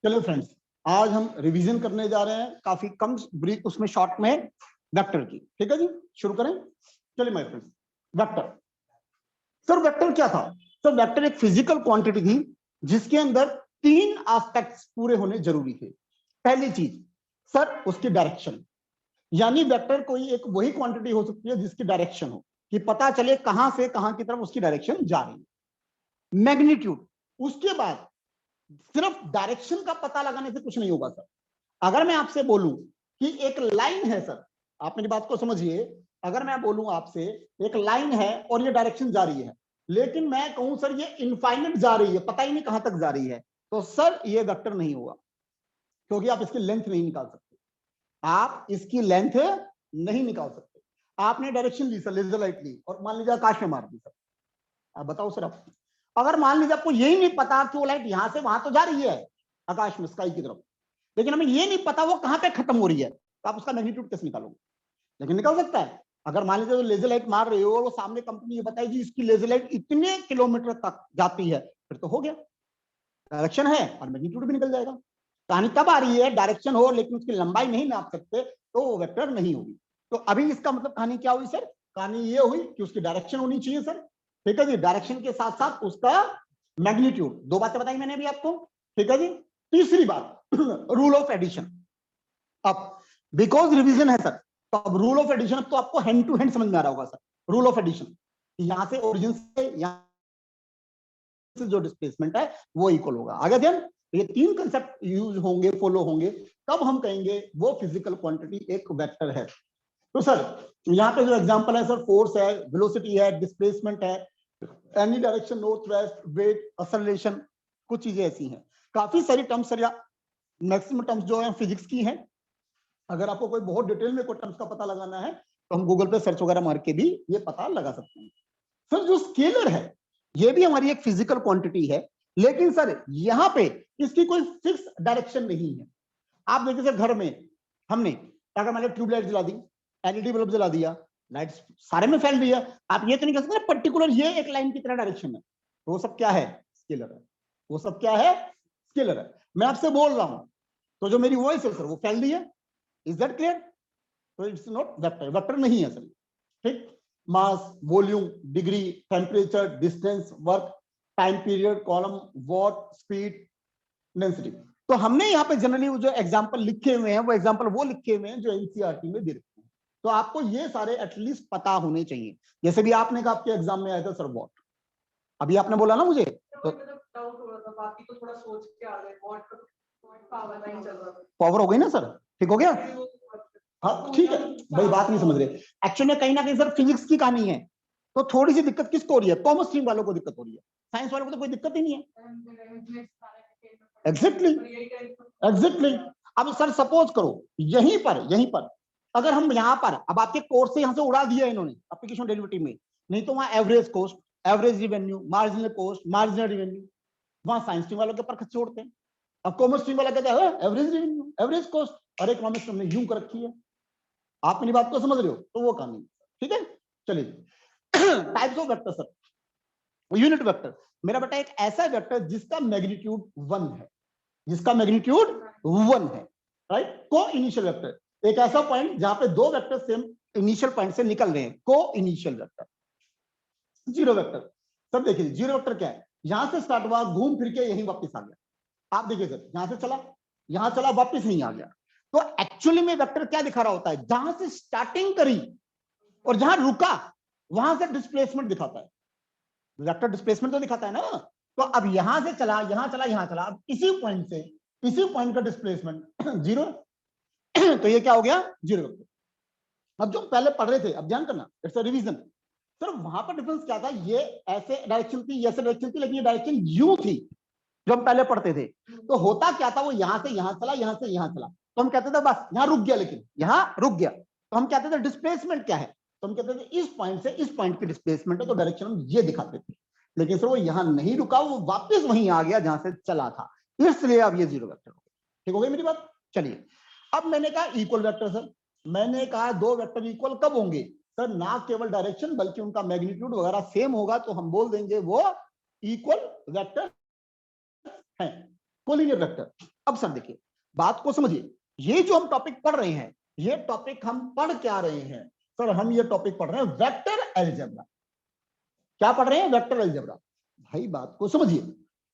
चलो फ्रेंड्स, आज हम रिवीजन करने जा रहे हैं काफी कम ब्रीफ उसमें शॉर्ट में वेक्टर की। ठीक है जी, शुरू करें। चलिए my friends, vector. Sir vector क्या था? सर वेक्टर एक फिजिकल क्वांटिटी थी जिसके अंदर तीन एस्पेक्ट्स पूरे होने जरूरी थे। पहली चीज सर उसकी डायरेक्शन, यानी वेक्टर कोई एक वही क्वांटिटी हो सकती है जिसकी डायरेक्शन हो, कि पता चले कहां से कहां की तरफ उसकी डायरेक्शन जा रही है। मैग्नीट्यूड, उसके बाद सिर्फ डायरेक्शन का पता लगाने से कुछ नहीं होगा सर। अगर मैं आपसे बोलूं कि एक लाइन है सर, आप मेरी बात को समझिए, अगर मैं बोलूं आपसे एक लाइन है और ये डायरेक्शन जा रही है, लेकिन मैं कहूं सर ये इनफाइनाइट जा रही है, पता ही नहीं कहां तक जा रही है, तो सर ये वेक्टर नहीं होगा, क्योंकि आप इसकी लेंथ नहीं निकाल सकते। आप इसकी लेंथ नहीं निकाल सकते। आपने डायरेक्शन ली सर, लेजर लाइट ली और मान लीजिए आकाश में मार दी सर। आप बताओ सर, आप अगर मान लीजिए आपको यही नहीं पता कि वो लाइट यहां से वहां तो जा रही है आकाश में, स्काई की तरफ, लेकिन हमें ये नहीं पता वो कहां पे खत्म हो रही है, तो आप उसका मैग्नीट्यूड कैसे निकालोगे? लेकिन निकल सकता है। अगर मान लीजिए लेजर लाइट मार रही हो और वो सामने कंपनी ये बताई जी इसकी लेजर लाइट इतने किलोमीटर तक जाती है, फिर तो हो गया, डायरेक्शन है और मैग्नीट्यूड भी निकल जाएगा। कहानी तब आ रही है डायरेक्शन हो लेकिन उसकी लंबाई नहीं नाप सकते, तो वो वेक्टर नहीं होगी। तो अभी इसका मतलब कहानी क्या हुई सर? कहानी ये हुई कि उसकी डायरेक्शन होनी चाहिए सर। ठीक है जी, डायरेक्शन के साथ साथ उसका मैग्नीट्यूड। दो बातें बताई मैंने अभी आपको। ठीक है जी, तीसरी बात रूल ऑफ एडिशन। अब बिकॉज रिवीजन है सर, तो अब रूल ऑफ एडिशन तो आपको हैंड टू हैंड समझ में आ रहा होगा सर। रूल ऑफ एडिशन, यहां से ओरिजिन से यहां से जो डिस्प्लेसमेंट है वो इक्वल होगा। आगे ध्यान, ये तीन कंसेप्ट यूज होंगे, फॉलो होंगे, तब हम कहेंगे वो फिजिकल क्वांटिटी एक वेक्टर है। तो सर यहाँ पे जो एग्जांपल है सर, फोर्स है, वेलोसिटी है, डिस्प्लेसमेंट है, any direction, north west, weight, acceleration, कुछ चीजें ऐसी हैं। काफी सारी टर्म्स सर, या मैक्सिमम टर्म्स जो है फिजिक्स की हैं। अगर आपको कोई बहुत डिटेल में कोई टर्म्स का पता लगाना है तो हम गूगल पे सर्च वगैरह मार के भी ये पता लगा सकते हैं। सर जो स्केलर है ये भी हमारी एक फिजिकल क्वांटिटी है, लेकिन सर यहाँ पे इसकी कोई फिक्स डायरेक्शन नहीं है। आप देखिए सर, घर में हमने अगर मान लो ट्यूबलाइट जला दी, एलईडी बल्ब जला दिया, लाइट सारे में फैल रही है, आप ये तो नहीं कह सकते पर्टिकुलर ये एक लाइन की तरह डायरेक्शन है। तो वो सब क्या है? स्केलर है। वो सब क्या है? स्केलर है। मैं आपसे बोल रहा हूं तो जो मेरी वॉइस है सर वो फैल रही है। Is that clear? तो इट्स नॉट वेक्टर, वेक्टर नहीं है सर। ठीक, mass, volume, degree, temperature, distance, work, time period, coulomb, watt, speed, density. तो हमने यहाँ पे जनरली जो एग्जांपल लिखे हुए हैं वो एग्जांपल वो लिखे हुए हैं जो एनसीईआरटी में दे रखे हैं। तो आपको ये सारे एटलीस्ट पता होने चाहिए। जैसे भी आपने कहा आपके एग्जाम में आया था सर वॉट, अभी आपने बोला ना मुझे, तो डाउट हो रहा था, बाकी तो थोड़ा सोच के आ गए। वॉट पावर लाइन चल रहा था, पावर हो गई ना सर? ठीक हो गया? हाँ ठीक है भाई, बात नहीं समझ रहे। एक्चुअली में कहीं ना कहीं सर फिजिक्स की कहानी है, तो थोड़ी सी दिक्कत किसको हो रही है? कॉमर्स स्ट्रीम वालों को दिक्कत हो रही है, साइंस वालों को तो कोई दिक्कत ही नहीं है। Exactly exactly. अब सर सपोज करो यहीं पर अगर हम यहाँ पर, अब आपके कोर्स से यहाँ से उड़ा दिया इन्होंने एप्लीकेशन डेरिवेटिव में, नहीं तो वहां average cost, average revenue, marginal cost, marginal revenue, वहां साइंस स्ट्रीम वालों के ऊपर खर्च छोड़ते हैं। अब कॉमर्स स्ट्रीम वाला कहता है एवरेज रिवेन्यू, एवरेज कॉस्ट, और इकोनॉमिक्स हमने यूं कर रखी है। आप मेरी बात को समझ रहे हो? तो वो कहानी। ठीक है, चलिए types of vector sir. Unit vector, मेरा बेटा एक ऐसा वेक्टर जिसका मैग्नीट्यूड 1 है, जिसका मैग्नीट्यूड 1 है, राइट। को इनिशियल वेक्टर, एक ऐसा पॉइंट जहां पे दो वेक्टर सेम इनिशियल पॉइंट से निकल रहे हैं, को इनिशियल वेक्टर। जीरो वेक्टर, सब देखिए जीरो वेक्टर क्या है? यहां से स्टार्ट हुआ, घूम फिर के यहीं वापस आ गया। आप देखिए सर, यहां से चला, यहां चला, वापस नहीं आ गया। तो एक्चुअली में वेक्टर क्या दिखा रहा होता है? जहां से स्टार्टिंग करी और जहां रुका वहां से डिस्प्लेसमेंट दिखाता है। वेक्टर डिस्प्लेसमेंट तो दिखाता है ना। तो अब यहां से चला, यहां चला, यहां चला, अब इसी पॉइंट से इसी पॉइंट का डिस्प्लेसमेंट जीरो। तो ये क्या हो गया? जीरो। अब जो पहले पढ़ रहे थे, अब ध्यान करना, इट्स अ रिवीजन। सर वहां पर डिफरेंस क्या था? ये ऐसे डायरेक्शन थी, ऐसे डायरेक्शन थी, लेकिन ये डायरेक्शन यू थी जो हम पहले पढ़ते थे। तो होता क्या था? वो यहां से यहां चला, यहां से यहां चला, तो हम कहते थे बस यहां रुक गया, लेकिन यहां रुक गया, तो हम कहते थे डिस्प्लेसमेंट क्या है? तो हम कहते थे इस पॉइंट से इस पॉइंट की डिस्प्लेसमेंट है, तो डायरेक्शन हम ये दिखाते थे। लेकिन सर वो यहां नहीं रुका, वो वापस वहीं आ गया जहां से चला था, इसलिए अब ये जीरो वेक्टर हो गया। ठीक हो गई मेरी बात? चलिए, अब मैंने कहा इक्वल वेक्टर सर, मैंने कहा दो वेक्टर इक्वल कब होंगे सर? ना केवल डायरेक्शन बल्कि उनका मैग्नीट्यूड वगैरह सेम होगा, तो हम बोल देंगे वो इक्वल वेक्टर है, कोलिनियर वेक्टर। अब सर देखिए बात को समझिए, ये जो हम टॉपिक पढ़ रहे हैं, ये टॉपिक हम पढ़ क्या रहे हैं सर? हम ये टॉपिक पढ़ रहे हैं वेक्टर अलजेब्रा। क्या पढ़ रहे हैं? Vector algebra. भाई बात को समझिए,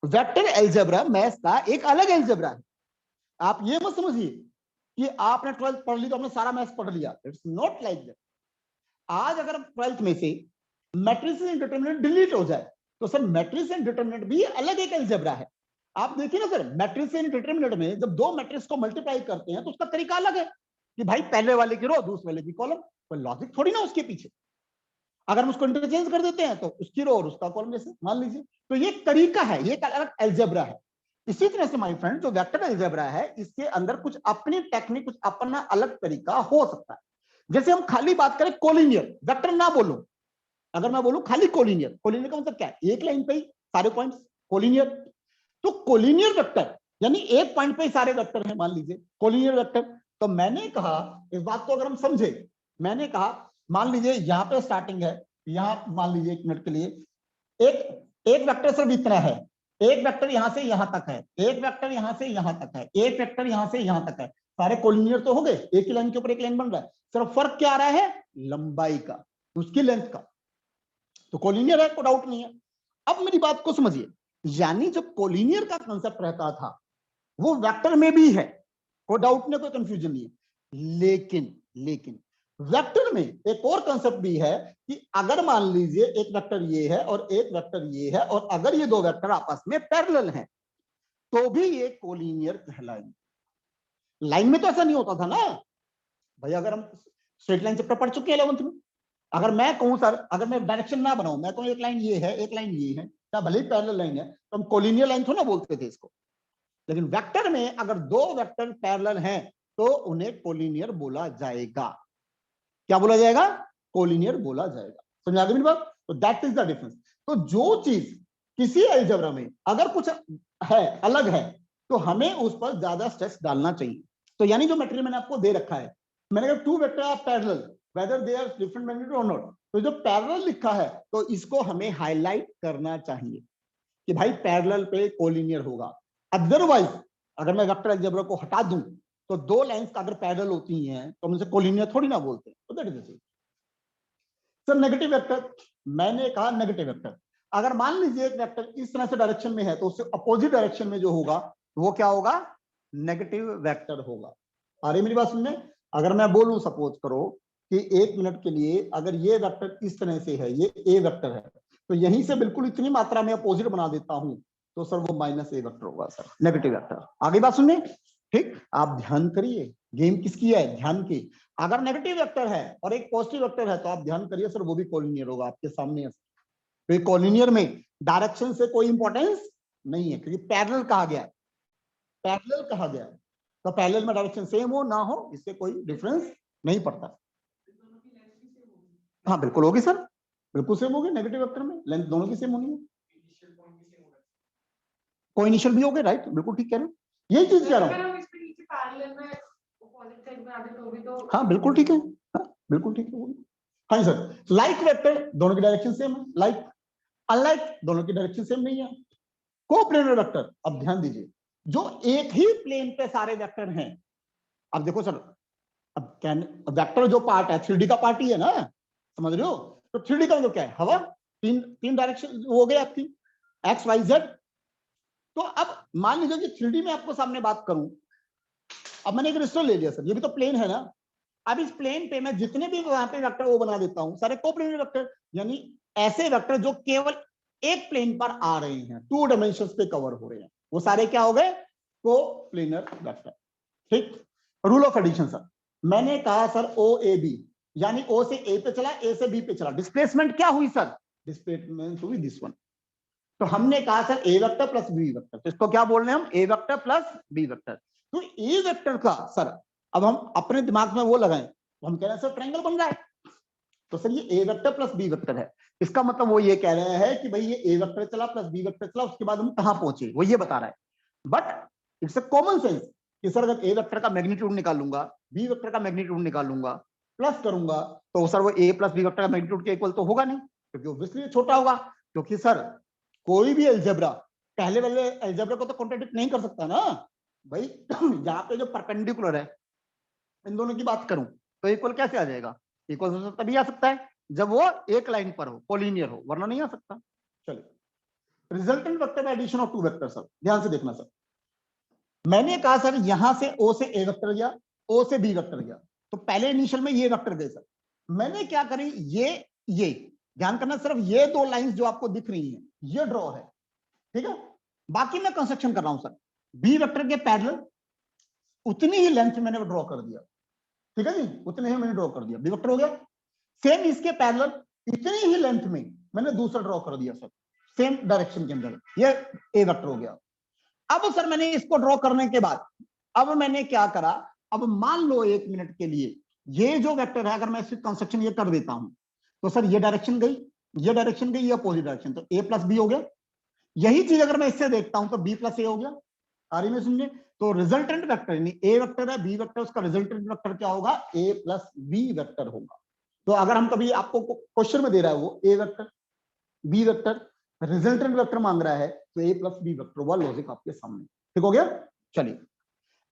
वेक्टर अलजेब्रा मैथ्स का एक अलग अलजेब्रा है। आप ये मत समझिए कि आपने 12th पढ़ ली तो आपने सारा मैथ्स पढ़ लिया। It's not like that. आज अगर 12th में से मैट्रिसेस एंड डिटरमिनेंट डिलीट हो जाए तो सर मैट्रिक्स एंड डिटरमिनेंट भी अलग एक अलजेब्रा है। आप देखिए ना सर, मैट्रिक्स एंड डिटरमिनेंट में जब दो मैट्रिक्स को मल्टीप्लाई करते हैं तो उसका तरीका अलग है कि भाई पहले वाले की रो दूसरे वाले की कॉलम। कोई लॉजिक थोड़ी ना उसके पीछे। अगर हम उसको इंटरचेंज कर देते हैं तो उसकी रो और उसका कॉलम जैसे मान लीजिए, तो ये तरीका है, ये एक अलग अलजेब्रा है। इसी तरह से माय फ्रेंड जो वेक्टर अलजेब्रा है इसके अंदर कुछ अपनी टेक्निक, कुछ अपना अलग तरीका हो सकता है। जैसे हम खाली बात करें कोलिनियर, वेक्टर ना बोलूं, अगर मैं बोलूं खाली कोलिनियर, कोलिनियर का मतलब क्या है? एक लाइन पे ही सारे पॉइंट्स कोलिनियर। तो कोलिनियर वेक्टर यानी एक पॉइंट पे ही सारे वेक्टर हैं, मान लीजिए कोलिनियर वेक्टर। तो मैंने कहा इस बात को अगर हम समझे, मैंने कहा मान लीजिए यहां पे स्टार्टिंग है, यहां मान लीजिए 1 मिनट के लिए एक एक वेक्टर सिर्फ इतना है, एक वेक्टर यहां से यहां तक है, एक वेक्टर यहां से यहां तक है, एक वेक्टर यहां से यहां तक है। सारे कोलिनियर तो हो गए, एक ही लाइन के ऊपर एक लाइन बन रहा है। सिर्फ फर्क क्या आ रहा है? लंबाई का, उसकी लेंथ का। तो कोलिनियर है, कोई डाउट नहीं है। अब मेरी बात को समझिए, यानी जो कोलिनियर का कंसेप्ट रहता था वो वेक्टर में भी है, कोई डाउट नहीं, कोई कंफ्यूजन नहीं है। लेकिन वेक्टर में एक और कंसेप्ट भी है कि अगर मान लीजिए एक वेक्टर ये है और एक वेक्टर ये है और अगर ये दो वेक्टर आपस में पैरेलल हैं तो भी ये कोलिनियर कहलाएंगे। लाइन में तो ऐसा नहीं होता था ना भाई। अगर हम स्ट्रेट लाइन चैप्टर पढ़ चुके हैं 11th में, अगर मैं कहूं सर, अगर मैं डायरेक्शन ना बनाऊं, मैं कहूं एक लाइन ये है एक लाइन ये है, क्या भले ही पैरेलल लाइन है तो हम कोलिनियर लाइन थोड़ा ना बोलते थे इसको। लेकिन वेक्टर में अगर दो वेक्टर पैरेलल हैं तो उन्हें कोलिनियर बोला जाएगा। क्या बोला जाएगा? कोलिनियर बोला जाएगा। समझ आ गई मेरी बात? तो दैट इज द डिफरेंस। तो जो चीज किसी अलजेब्रा में अगर कुछ है, अलग है, तो हमें उस पर ज्यादा स्ट्रेस डालना चाहिए। तो यानी जो मटेरियल मैंने आपको दे रखा है, मैंने कहा two vector are parallel whether they are different magnitude और नॉट, तो जो पैरेलल लिखा है तो इसको हमें हाईलाइट करना चाहिए कि भाई पैरेलल पे कोलिनियर होगा। अदरवाइज अगर मैं वेक्टर अलजेब्रा को हटा दूं तो दो लाइंस अगर पैरेलल होती हैं तो हम उनसे कोलिनियर थोड़ी ना बोलते। तो that is sir negative vector. मैंने कहा नेगेटिव वेक्टर, अगर मान लीजिए एक वेक्टर इस तरह से डायरेक्शन में है तो उससे अपोजिट डायरेक्शन में जो होगा वो क्या होगा? नेगेटिव वेक्टर होगा। आ रही मेरी बात सुनने? अगर मैं बोलूं सपोज करो कि 1 मिनट के लिए अगर ये वेक्टर इस तरह से है, ये ए वेक्टर है, तो यहीं से बिल्कुल इतनी मात्रा में अपोजिट बना देता हूं तो सर वो माइनस ए वेक्टर होगा सर, नेगेटिव वेक्टर। आगे बात सुनने? ठीक, आप ध्यान करिए, गेम किसकी है? ध्यान की। अगर नेगेटिव वेक्टर है और एक पॉजिटिव वेक्टर है तो आप ध्यान करिए सर वो भी कोलिनियर होगा आपके सामने। तो कोलिनियर में डायरेक्शन से कोई इंपॉर्टेंस नहीं है क्योंकि पैरेलल कहा गया है, पैरेलल कहा गया है। तो पैरेलल में डायरेक्शन सेम हो ना हो इससे कोई डिफरेंस नहीं पड़ता। हाँ बिल्कुल होगी सर, बिल्कुल सेम होगी। नेगेटिव वेक्टर में लेंथ दोनों की सेम होनी है, को इनिशियल भी होगे, राइट, बिल्कुल ठीक कह रहे हैं, यही चीज कह रहा हूँ। हाँ बिल्कुल ठीक है, हाँ बिल्कुल ठीक है। हाँ सर, लाइक वेक्टर दोनों की डायरेक्शन सेम है, लाइक अनलाइक दोनों की डायरेक्शन सेम नहीं है। कोप्लेनर वेक्टर, अब ध्यान दीजिए, जो एक ही प्लेन पे सारे वेक्टर हैं। अब देखो सर, अब वेक्टर जो पार्ट है 3D का पार्ट ही है ना, समझ रहे हो? तो 3D का मतलब क्या है? हवा, तीन डायरेक्शन हो गए आपकी, एक्स वाई जेड। तो अब मान लीजिए कि 3D में आपको सामने बात करूं, अब मैंने एक रेस्टोर ले लिया सर, ये भी तो प्लेन है ना। अब इस प्लेन पे मैं जितने भी वहां पे वेक्टर वो बना देता हूं सारे कोप्लेनर वेक्टर, यानी ऐसे वेक्टर जो केवल एक प्लेन पर आ रहे हैं, 2 डायमेंशंस पे कवर हो रहे हैं, वो सारे क्या हो गए? Coplanar vector. ठीक, रूल ऑफ एडिशन सर, मैंने कहा सर ओ ए बी, यानी ओ से ए पे चला, ए से बी पे चला, डिस्प्लेसमेंट क्या हुई सर? डिस्प्लेसमेंट हुई दिस वन। तो हमने कहा सर ए वेक्टर प्लस बी वेक्टर, तो इसको क्या बोल रहे हैं हम? ए वेक्टर प्लस बी वेक्टर। तो ए वेक्टर का सर अब हम अपने दिमाग में वो लगाएं, तो हम कह रहे हैं सर ट्रायंगल बन रहा है। तो सर ये ए वेक्टर प्लस बी वेक्टर है, इसका मतलब वो ये कह रहे हैं कि भाई ये ए वेक्टर चला प्लस बी वेक्टर चला, उसके बाद हम कहां पहुंचे वो ये बता रहा है। But it's a common sense कि सर अगर ए वेक्टर का मैग्नीट्यूड निकालूंगा, बी वेक्टर का मैग्नीट्यूड निकालूंगा, प्लस करूंगा, तो सर वो ए प्लस बी वेक्टर का मैग्नीट्यूड के इक्वल तो होगा नहीं, क्योंकि ऑब्वियसली छोटा होगा। क्योंकि सर कोई भी अलजेब्रा पहले वाले अलजेब्रा को तो कॉन्ट्रडिक्ट नहीं कर सकता ना। भाई यहाँ पे जो परपेंडिकुलर है इन दोनों की बात करूं तो इक्वल कैसे आ जाएगा? इक्वल तभी आ सकता है जब वो एक लाइन पर हो, कोलिनियर हो, वरना नहीं आ सकता। चलिए, resultant vector addition of two vector. Sir ध्यान से देखना सर, मैंने कहा सर यहां से ओ से ए वेक्टर गया, ओ से बी वेक्टर गया, तो पहले इनिशियल में ये वेक्टर गए सर। मैंने क्या करी, ये ध्यान करना, सिर्फ ये दो लाइंस जो आपको दिख रही हैं ये ड्रॉ है, ठीक है। बाकी मैं कंस्ट्रक्शन कर रहा हूं सर, बी वेक्टर के पैरेलल उतनी ही लेंथ मैंने ड्रॉ कर दिया, ठीक है जी, उतने ही मैंने ड्रॉ कर दिया, बी वेक्टर हो गया। सेम इसके पैरेलल इतनी ही लेंथ में मैंने दूसरा ड्रॉ कर दिया सर, सेम डायरेक्शन के अंदर, ये ए वेक्टर हो गया। अब सर मैंने इसको ड्रॉ करने के बाद अब मैंने क्या करा, अब मान लो 1 मिनट के लिए ये जो वेक्टर है, अगर मैं इसकी कंस्ट्रक्शन ये कर देता हूं तो सर ये डायरेक्शन गई, ये डायरेक्शन गई, ये अपोजिट डायरेक्शन, तो ए प्लस बी हो गया। यही चीज अगर मैं इससे देखता हूं तो बी प्लस ए हो गया। आ रही में समझे? तो रिजल्टेंट वेक्टर यानी ए वेक्टर है, बी वेक्टर, उसका रिजल्टेंट वेक्टर क्या होगा, ए प्लस बी वेक्टर होगा। तो अगर हम कभी आपको क्वेश्चन में दे रहा है वो A vector B vector resultant vector मांग रहा है तो ए प्लस बी वेक्टर हुआ, लॉजिक आपके सामने, ठीक हो गया। चलिए,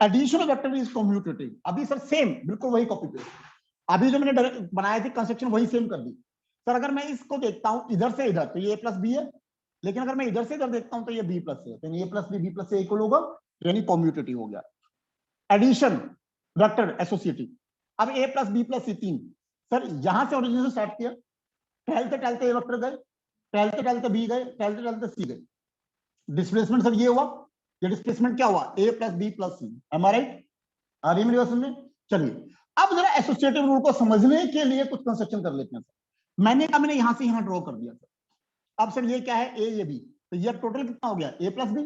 एडिशन वेक्टर इज कम्यूटेटिव। अभी सर सेम बिल्कुल वही कॉपी पेस्ट, अभी जो मैंने बनाया थी कंस्ट्रक्शन वही सेम कर दी। सर अगर मैं इसको देखता हूं इधर से इधर तो ये ए प्लस बी है, लेकिन अगर मैं इधर से इधर देखता हूं तो ये बी प्लस है, तो A plus B plus A equal होगा, यानी कम्यूटेटिव हो गया। एडिशन वेक्टर एसोसिएटिव, अब ए प्लस बी प्लस सी 3, सर यहां से ओरिजिन से स्टार्ट किया, टहलते टहलते ए वेक्टर गए, टहलते टहलते बी गए, टहलते टहलते सी गए, डिस्प्लेसमेंट सर ये हुआ, ये डिस्प्लेसमेंट क्या हुआ, ए प्लस बी प्लस सी, एम आई राइट? आ रही मेरी बात समझे? चलिए, अब जरा एसोसिएटिव रूल को समझने के लिए कुछ कंस्ट्रक्शन कर लेते हैं सर। मैंने कहा मैंने यहां से यहां ड्रॉ कर दिया सर। अब सर ये क्या है, ए ये बी, तो ये टोटल कितना हो गया, ए प्लस बी।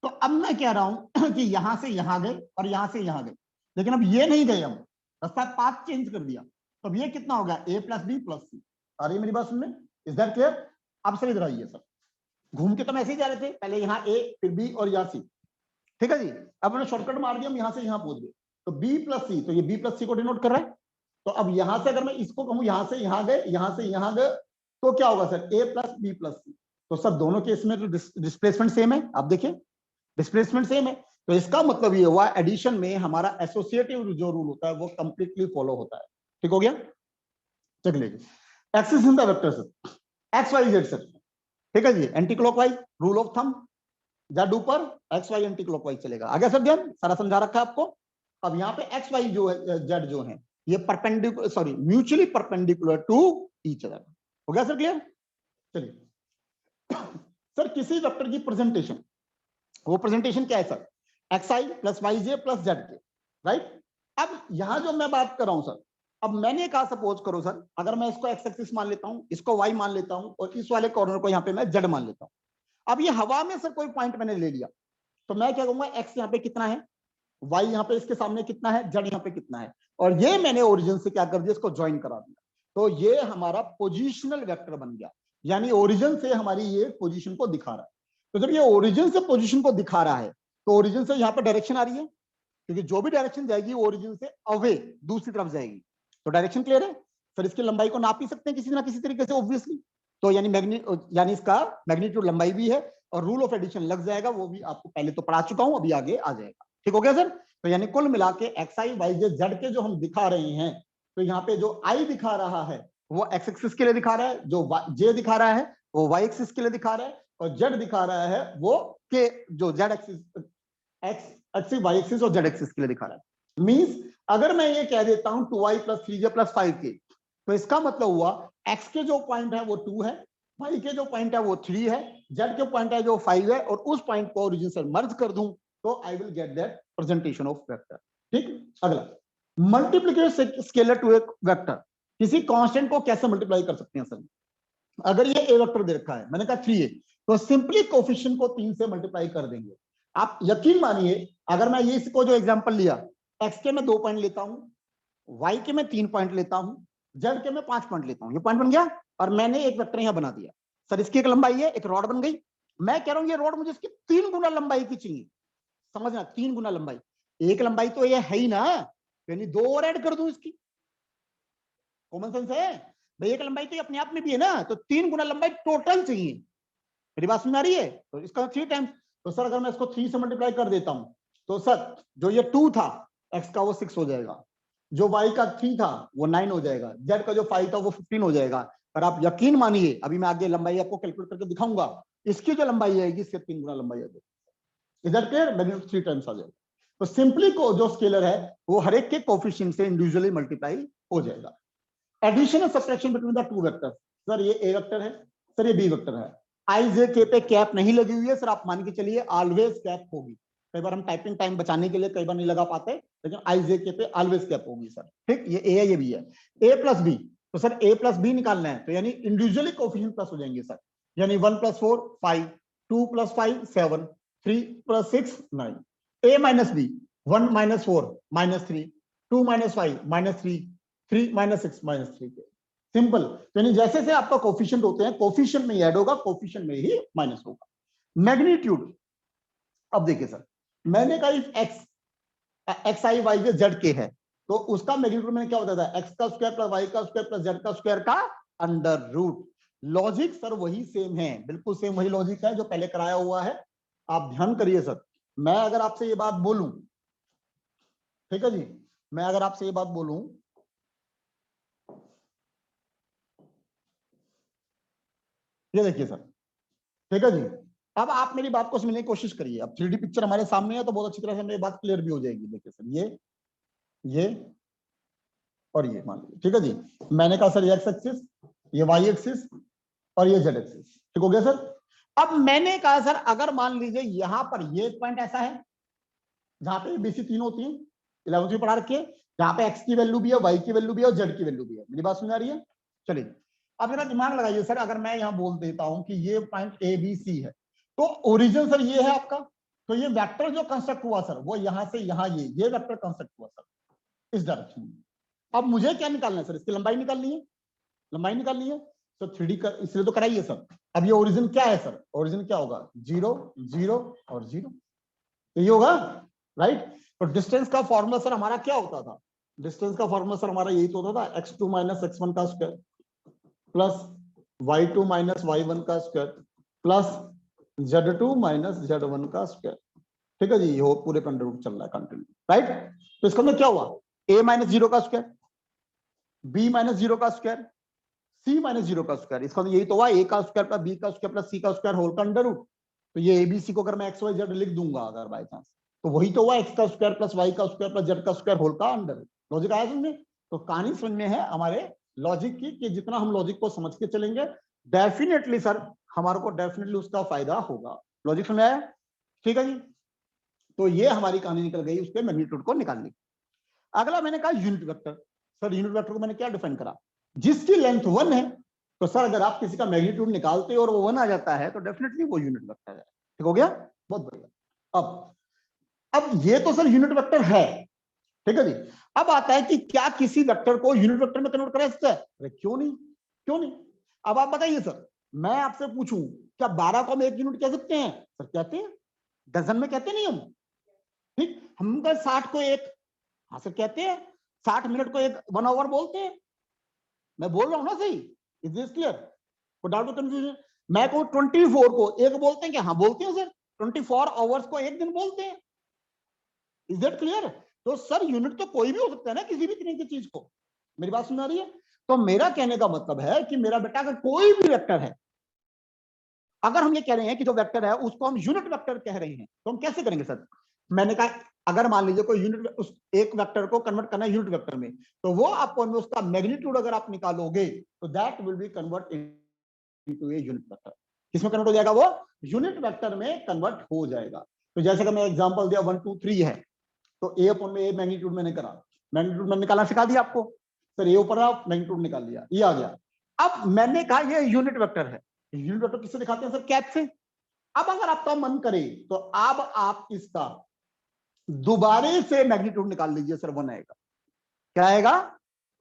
तो अब मैं कह रहा हूं कि यहां से यहां गए और यहां से यहां गए, लेकिन अब ये नहीं गए, अब रास्ता पाथ चेंज कर दिया, तो अब ये कितना हो गया, ए प्लस बी प्लस सी। आ रही मेरी बात सुनने? Is that clear? अब सर इधर आइए सर, घूम के तो हम ऐसे ही जा रहे थे, पहले यहाँ ए फिर बी और यहाँ सी, ठीक है जी। अब मैंने शॉर्टकट मार दिया, हम यहां से यहां पहुंच गए, तो बी प्लस सी, तो ये बी प्लस सी को डिनोट कर रहा है। तो अब यहां से अगर मैं इसको कहूं यहां से यहां गए, यहां से यहां गए, तो क्या होगा सर, ए प्लस बी प्लस सी। तो सर दोनों केस में तो डिस्प्लेसमेंट सेम है, आप देखिए डिस्प्लेसमेंट सेम है, तो इसका मतलब ये हुआ एडिशन में हमारा एसोसिएटिव जो रूल होता है वो कंप्लीटली फॉलो होता है, ठीक हो गया। चलिए, axis in the vectors, X Y Z sir, ठीक है जी, anti clockwise rule of thumb, Z ऊपर एक्स वाई एंटी क्लॉकवाइज चलेगा। आगे सब ध्यान, सारा समझा रखा है आपको। अब यहाँ पे एक्स वाई जो है, जेड जो है, ये perpendicular, sorry mutually perpendicular to each other, हो गया सर क्लियर? चलिए सर, किसी वेक्टर की प्रेजेंटेशन, वो प्रेजेंटेशन क्या है sir, X I plus Y J plus Z K, right. अब यहां जो मैं बात कर रहा हूं सर, अब मैंने कहा सपोज करो सर, अगर मैं इसको एक्स एक्सिस मान लेता हूं, इसको वाई मान लेता हूं, और इस वाले कॉर्नर को यहाँ पे मैं जेड मान लेता हूं। अब ये हवा में सर कोई पॉइंट मैंने ले लिया, तो मैं क्या कहूंगा, एक्स यहाँ पे कितना है, वाई यहाँ पे इसके सामने कितना है, जेड यहाँ पे कितना है, और ये मैंने ओरिजिन से क्या कर दिया, इसको ज्वाइन करा दिया, तो ये हमारा पोजिशनल वेक्टर बन गया, यानी ओरिजिन से हमारी ये पोजीशन को दिखा रहा है। तो जब ये ओरिजिन से पोजीशन को दिखा रहा है तो ओरिजिन से यहाँ पे डायरेक्शन आ रही है, क्योंकि जो भी डायरेक्शन जाएगी वो ओरिजिन से अवे दूसरी तरफ जाएगी, तो डायरेक्शन क्लियर है। फिर इसकी लंबाई को नाप ही सकते हैं किसी ना किसी तरीके से ऑब्वियसली, तो यानी इसका मैग्नीट्यूड लंबाई भी है, और रूल ऑफ एडिशन लग जाएगा, वो भी आपको पहले तो पढ़ा चुका हूं, अभी आगे आ जाएगा, ठीक हो गया सर। तो यानी कुल मिला के x I Y J Z के जो हम दिखा रहे हैं, तो यहाँ पे जो आई दिखा रहा है वो एक्स एक्सिस के लिए दिखा रहा है, जो जे दिखा रहा है वो वाई एक्सिस के लिए दिखा रहा है, और जेड दिखा रहा है वो के जो Z axis, X axis Y axis और जेड एक्सिस के लिए दिखा रहा है। मींस अगर मैं ये कह देता हूं 2y plus 3j plus 5k, तो इसका मतलब हुआ x के जो पॉइंट है वो 2 है, y के जो पॉइंट है वो 3 है, z के पॉइंट है जो 5 है, और उस पॉइंट को ओरिजिन से मर्ज कर दूं तो I will get that presentation of vector, ठीक। अगला, मल्टीप्लिकेशन स्केलर टू एक वेक्टर, किसी कांस्टेंट को कैसे मल्टीप्लाई कर सकते हैं सर। अगर ये ए वेक्टर दे रखा है, मैंने कहा 3a, तो सिंपली कोफिशिएंट को 3 से मल्टीप्लाई कर देंगे। आप यकीन मानिए, अगर मैं ये इसको जो एग्जांपल लिया, एक्स के मैं 2 पॉइंट लेता हूं, वाई के मैं 3 पॉइंट लेता हूं, जेड के मैं 5 पॉइंट लेता हूं, ये पॉइंट बन गया, और मैंने एक वेक्टर यहां बना दिया। सर इसकी एक लंबाई है, एक रॉड बन गई, मैं कह रहा हूं ये रॉड मुझे इसकी 3 गुना लंबाई की चाहिए, समझना 3 गुना लंबाई, एक लंबाई तो ये है ही ना, यानी 2 और ऐड कर दूं इसकी, कॉमन सेंस है भाई, एक लंबाई तो अपने आप में भी है ना, तो 3 गुना लंबाई टोटल चाहिए, मेरी बात समझ आ रही है, तो इसका 3 टाइम्स, तो सर अगर मैं इसको 3 से मल्टीप्लाई कर देता हूं तो सर जो ये 2 था x का वो 6 हो जाएगा, जो y का 3 था वो 9 हो जाएगा, z का जो 5 था वो 15 हो जाएगा। पर आप यकीन मानिए, अभी मैं आगे लंबाई आपको कैलकुलेट करके दिखाऊंगा, इसकी जो लंबाई आएगी इससे 3 गुना लंबाई आ जाएगी। इधर क्लियर, मैग्नीट्यूड 3 टाइम्स आ जाएगा। तो सिंपली को जो स्केलर है वो हर एक के कोफिशिएंट से इंडिविजुअली मल्टीप्लाई हो जाएगा। एडिशन और subtraction between the two vector, sir ये ए वेक्टर है, सर ये बी वेक्टर है। आई जे के पे कैप नहीं लगी हुई है सर, आप मान के चलिए ऑलवेज कैप होगी। कई बार हम टाइपिंग टाइम बचाने के लिए कई बार नहीं लगा पाते, लेकिन आई जे के पे ऑलवेज कैप होगी सर। ठीक, ये ए है ये बी है। ए प्लस बी, तो सर ए प्लस बी निकालना है, तो यानी इंडिविजुअली कोफिशिएंट प्लस हो जाएंगे सर। यानी 1 + 4 5, 2 + 5 7, 3 + 6 9। ए माइनस बी, 1 - 4 -3, 2 - 5 -3, 3 - 6 -3 के सिंपल। यानी जैसे से आपका कोफिशिएंट होते हैं, कोफिशिएंट में ऐड होगा, कोफिशिएंट में ही माइनस होगा। मैग्नीट्यूड, अब देखिए सर, मैंने कहा if X I Y Z K है, तो उसका मैग्नीट्यूड मैंने क्या बताया था, एक्स का स्क्वायर प्लस वाई का स्क्वायर प्लस जेड का स्क्वायर का अंडर रूट। लॉजिक सर वही सेम है, बिल्कुल सेम वही लॉजिक है जो पहले कराया हुआ है। आप ध्यान करिए सर, मैं अगर आपसे ये बात बोलूं, ठीक है जी, मैं अगर आपसे ये बात बोलूं, ये देखिए सर, ठीक है जी, अब आप मेरी बात को समझने की कोशिश करिए। अब 3D पिक्चर हमारे सामने है तो बहुत अच्छी तरह से मेरी बात क्लियर भी हो जाएगी। देखिए सर, ये और ये मान लीजिए, ठीक है जी। मैंने कहा सर ये एक्स एक्सिस, ये वाई एक्सिस और ये जेड एक्सिस, ठीक हो गया सर। अब मैंने कहा सर अगर मान लीजिए यहां पर ये पॉइंट ऐसा है जहां पे बीसी तीन होती है, 11वीं में पढ़ा रखी है, जहां पे एक्स की वैल्यू भी है, वाई की वैल्यू भी है और जेड की वैल्यू भी है। मेरी बात समझ आ रही है? चलिए अब जरा दिमाग लगाइए सर, अगर मैं यहां बोल देता हूं कि ये पॉइंट ए बी सी है, तो ओरिजिन सर ये है आपका, तो ये वेक्टर जो कंस्ट्रक्ट हुआ सर वो यहां से यहां ये वेक्टर कंस्ट्रक्ट हुआ सर इस डायरेक्शन में। अब मुझे क्या निकालना है सर, इसकी लंबाई निकालनी है, लंबाई निकालनी है। तो 3D का इसलिए तो कराइए सर। अब ये ओरिजिन क्या है सर, ओरिजिन क्या होगा, 0 0 और 0, तो ये होगा राइट। तो डिस्टेंस का फॉर्मूला सर हमारा क्या होता था, डिस्टेंस का फॉर्मूला सर हमारा यही तो होता था, x2 - x1 का स्क्वायर प्लस y2 - y1 का स्क्वायर प्लस z2 - z1 का स्क्वायर। ठीक है जी, ये पूरे का अंडर रूट चल रहा है कंटिन्यू, राइट। तो इसका मतलब क्या हुआ, a - 0 का स्क्वायर, b - 0 का स्क्वायर, c - 0 का स्क्वायर। इसका मतलब यही तो हुआ, a का स्क्वायर प्लस b का स्क्वायर प्लस c का स्क्वायर होल का अंडर रूट। तो ये abc को अगर मैं x y z लिख दूंगा अगर बाय चांस, तो वही तो हुआ, x का स्क्वायर प्लस y का स्क्वायर प्लस z का स्क्वायर होल का अंडर रूट। लॉजिक आया समझ में? तो कहानी समझ में है हमारे लॉजिक की, कि जितना हम लॉजिक को समझ के चलेंगे डेफिनेटली सर हमारे को डेफिनेटली उसका फायदा होगा। लॉजिक समझ आया? ठीक है जी। तो ये हमारी कहानी निकल गई उसके मैग्नीट्यूड को निकालने की। अगला मैंने कहा unit vector. Sir unit vector को मैंने क्या डिफाइन करा, जिसकी लेंथ 1 है, तो सर अगर आप किसी का मैग्नीट्यूड निकालते हो और वो 1 आ जाता है तो डेफिनेटली वो यूनिट वेक्टर है। ठीक हो गया, बहुत बढ़िया। अब ये तो सर यूनिट वेक्टर है, ठीक है जी। अब आता है कि क्या किसी वेक्टर को यूनिट वेक्टर में कन्वर्ट करा सकता है? अरे क्यों नहीं, क्यों नहीं। अब आप बताइए सर, मैं आपसे पूछूं क्या 12 को हम 1 यूनिट कह सकते हैं? सर कहते हैं, डजन में कहते नहीं हम, ठीक। हम 60 को 1, हाँ सर कहते हैं, 60 मिनट को 1 आवर बोलते हैं। मैं बोल रहा हूं ना सही, इज दिस क्लियर? को डाउट कंफ्यूजन? मैं को 24 को 1 बोलते हैं क्या? हाँ बोलते हैं सर। 24 आवर्स को 1 दिन बोलते हैं। Is that clear? तो सर यूनिट तो कोई भी हो सकता है ना, किसी भी तरह की चीज को। मेरी बात सुन आ रही है? तो मेरा कहने का मतलब है कि मेरा बेटा अगर कोई भी वेक्टर है, अगर हम ये कह रहे हैं कि जो वेक्टर है उसको हम यूनिट वेक्टर कह रहे हैं, तो हम कैसे करेंगे सर? मैंने कहा अगर मान लीजिए कोई यूनिट, उस एक वेक्टर को कन्वर्ट करना है यूनिट वेक्टर में, तो वो आपको उसका मैग्नीट्यूड अगर आप निकालोगे तो that will be convert into a unit vector. किसमें कन्वर्ट हो जाएगा? वो यूनिट वेक्टर में कन्वर्ट हो जाएगा। तो जैसे कि मैं एग्जांपल दिया 1 2 3 है, तो ए अपॉन में ए मैग्नीट्यूड मैंने करा, मैग्नीट्यूड मैंने निकालना सिखा दिया आपको सर, ए ऊपर आप मैग्नीट्यूड निकाल लिया, ये आ गया। अब मैंने कहा ये यूनिट वेक्टर है, यूनिट वेक्टर किससे दिखाते हैं सर? कैप से। अब अगर आपका मन करे तो अब आप इसका दोबारे से मैग्नीट्यूड निकाल लीजिए सर, 1 आएगा। क्या आएगा?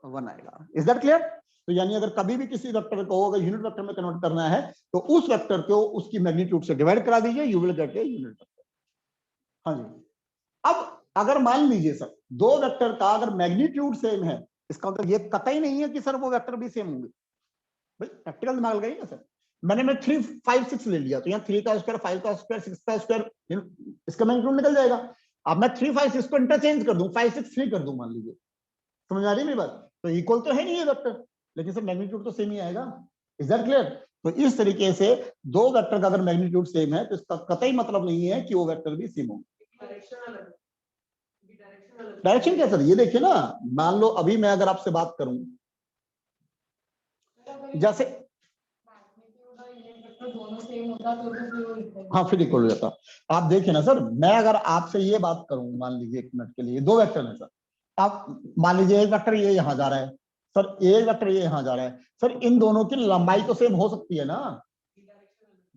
1 आएगा। Is that clear? तो यानी अगर कभी भी किसी वेक्टर को अगर यूनिट वेक्टर में कन्वर्ट करना है तो उस वेक्टर को उसकी मैग्नीट्यूड से डिवाइड करा दीजिए, you will get a unit vector. हाँ जी। अब अगर मान लीजिए सर दो वेक्टर का अगर मैग्नीट्यूड सेम है, इसका मतलब ये कतई नहीं है कि सर वो वेक्टर भी सेम होंगे। भाई प्रैक्टिकल दिमाग लगाइए ना सर। मैं 3 5 6 ले लिया, तो यहाँ 3 का स्क्वायर 5 का स्क्वायर 6 का स्क्वायर, इसका मैग्नीट्यूड निकल जाएगा। अब मैं 3 5 6 को इंटरचेंज कर दूं, 5 6 3 कर दूं मान लीजिए, समझ आ रही है मेरी बात? तो इक्वल तो है नहीं ये वेक्टर, लेकिन सर मैग्नीट्यूड तो सेम ही आएगा। Is that clear? तो इस तरीके से दो वेक्टर का अगर मैग्नीट्यूड सेम है तो इसका कतई मतलब नहीं है कि वो वेक्टर भी सेम होंगे। डायरेक्शन क्या सर? ये देखिए ना, मान लो अभी मैं अगर आपसे बात करूं, जैसे हाँ फिर इक्वल हो जाता। आप देखिए ना सर, मैं अगर आपसे ये बात करूं, मान लीजिए 1 मिनट के लिए, दो वेक्टर है सर, आप मान लीजिए एक वेक्टर ये यहां जा रहा है सर, एक वेक्टर ये यहां जा रहा है सर, इन दोनों की लंबाई तो सेम हो सकती है ना,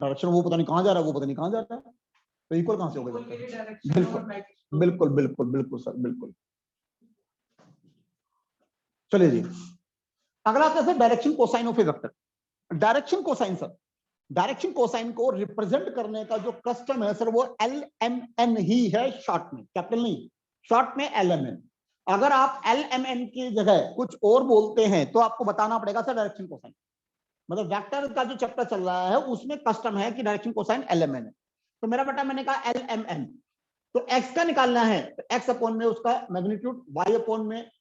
डायरेक्शन वो पता नहीं कहां जा रहा है, वो पता नहीं कहां जा रहा है, तो इक्वल कहां से हो गए वेक्टर? बिल्कुल बिल्कुल बिल्कुल बिल्कुल सर, बिल्कुल। चलिए जी, अगला कैसे direction cosine of A vector. Direction cosine sir, direction cosine को रिप्रेजेंट करने का जो कस्टम है सर वो LMN ही है, शॉर्ट में, कैपिटल नहीं, शॉर्ट में LMN। अगर आप LMN की जगह कुछ और बोलते हैं तो आपको बताना पड़ेगा सर डायरेक्शन कोसाइन। मतलब वेक्टर का जो चैप्टर चल रहा है उसमें कस्टम है कि डायरेक्शन कोसाइन LMN है। तो मेरा बेटा मैंने कहा LMN, तो x का निकालना है तो x अपॉन में उसका मैग्नीट्यूड, y अपॉन में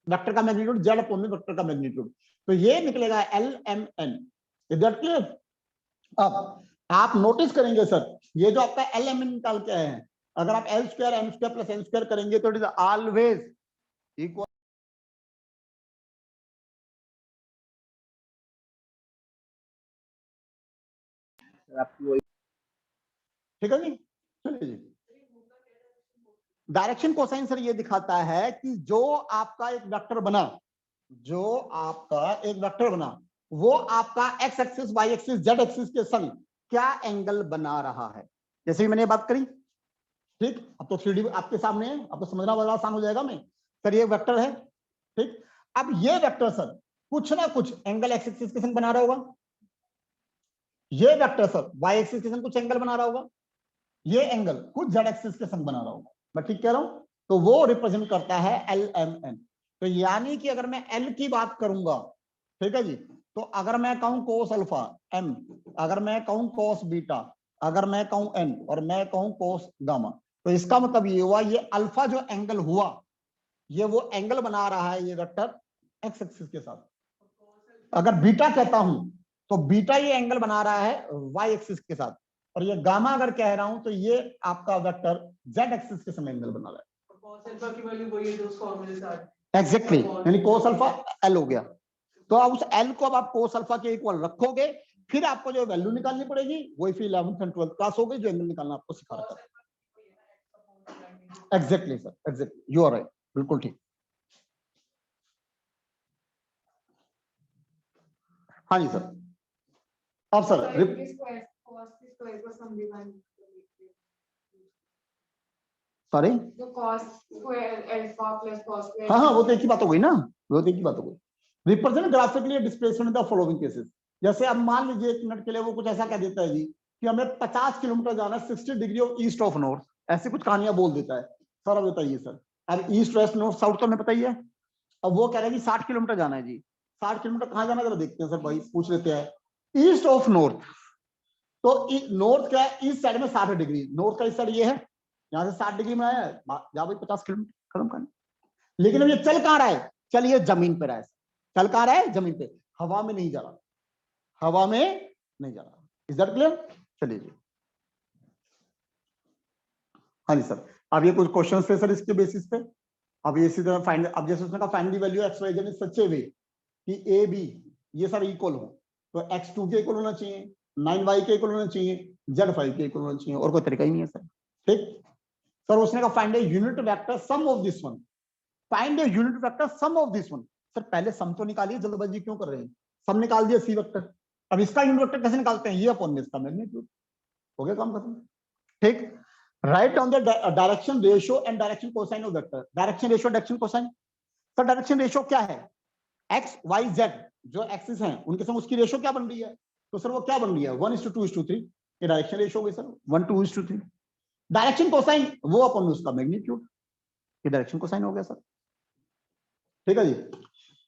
वेक्टर का मैग्नीट्यूड, z अपॉन में वेक्टर का मैग्नीट्यूड, तो ये निकलेगा LMN। Is that clear? अब आप नोटिस करेंगे सर, ये जो आपका LMN निकाल के आए हैं, अगर आप L square M square plus N square करेंगे तो इट इज ऑलवेज इक्वल। ठीक है जी, चलिए जी। डायरेक्शन कोसाइन सर ये दिखाता है कि जो आपका एक वेक्टर बना, जो आपका एक वेक्टर बना, वो आपका x axis, y axis, z axis के संग क्या एंगल बना रहा है। जैसे ही मैंने बात करी, ठीक, अब तो 3D आपके सामने है, अब तो समझना बड़ा आसान हो जाएगा। मैं सर ये वेक्टर है, ठीक, अब ये वेक्टर सर कुछ ना कुछ एंगल x एक्सिस के संग बना रहा होगा, ये वेक्टर सर y एक्सिस के संग कुछ एंगल बना रहा होगा, ये एंगल कुछ z एक्सिस के संग बना रहा होगा, मैं ठीक कह रहा हूं? तो वो रिप्रेजेंट करता है LMN। तो यानी कि अगर मैं L की बात करूंगा, ठीक है जी, तो अगर मैं कहूं कोस अल्फा M, अगर मैं कहूं कोस बीटा, अगर मैं कहूं N और मैं कहूं कोस गामा, तो इसका मतलब ये हुआ ये अल्फा जो एंगल हुआ ये वो एंगल बना रहा है ये वेक्टर x एक्सिस के साथ। अगर बीटा कहता हूं तो बीटा ये एंगल बना रहा है y एक्सिस के साथ, और ये गामा अगर कह रहा हूं तो ये आपका वेक्टर z एक्सिस के साथ एंगल बना रहा है। एग्जैक्टली, यानी कोस अल्फा L हो गया। तो अब उस L को अब आप कोस अल्फा के इक्वल रखोगे, फिर आपको जो वैल्यू निकालनी पड़ेगी वही फिर 11th एंड 12th क्लास हो गई जो एंगल निकालना आपको सिखा रहा था। Exactly sir, exactly, you are right, बिल्कुल ठीक। हाँ जी सर। अब सर सॉरी, हाँ हाँ वो तो एक ही बात हो गई ना, वो तो एक ही बात हो गई। Represent graphically displacement the following cases. जैसे अब मान लीजिए 1 मिनट के लिए वो कुछ ऐसा कह देता है जी कि हमें 50 किलोमीटर जाना है 60 degree of east of north, ऐसी कुछ कहानियां बोल देता है। सर अब बताइए सर, अब ईस्ट वेस्ट नॉर्थ साउथ तो हमें पता ही है, अब वो कह रहा है कि 60 किलोमीटर जाना है जी, 60 किलोमीटर कहाँ जाना है जरा देखते हैं सर, भाई पूछ लेते हैं। ईस्ट ऑफ नॉर्थ, तो नॉर्थ क्या है, ईस्ट साइड में 60 डिग्री, नॉर्थ का इस साइड ये है, यहाँ से 60 डिग्री में आया है, जा भाई 50 किलोमीटर खत्म करना। लेकिन अब ये चल कहां रहा है, चल ये जमीन पर रहा है, चल कहां रहा है, जमीन पे, हवा में नहीं जा रहा, हवा में नहीं जा रहा। Is that clear? चलिए जी, हाँ जी सर। अब ये कुछ क्वेश्चन थे सर इसके बेसिस पे। अब ये इसी तरह फाइंड, अब जैसे उसने कहा find the value X Y Z in such a way कि ए बी ये सब इक्वल हो, तो x2 के इक्वल होना चाहिए, 9y के इक्वल होना चाहिए, z5 के इक्वल होना चाहिए, और कोई तरीका ही नहीं है सर। ठीक सर, उसने कहा find a unit vector sum of this one, find a unit vector sum of this one. Sir पहले सम तो निकालिए, जल्दबाजी क्यों कर रहे हैं, सम निकाल दिया सी वेक्टर, अब इसका यूनिट वेक्टर कैसे निकालते हैं, ये अपॉन इसका मैग्नीट्यूड, हो गया काम खत्म। ठीक, right on the direction ratio and direction cosine of vector. Direction ratio, direction cosine. Sir direction ratio क्या है, एक्स वाई जेड जो एक्सिस हैं उनके संग उसकी रेशियो क्या बन रही है, तो सर वो क्या बन रही है 1:2:3, ये डायरेक्शन रेशियो हो गई सर 1:2:3। डायरेक्शन कोसाइन वो अपन उसका मैग्नीट्यूड, ये डायरेक्शन कोसाइन हो गया सर। ठीक है जी।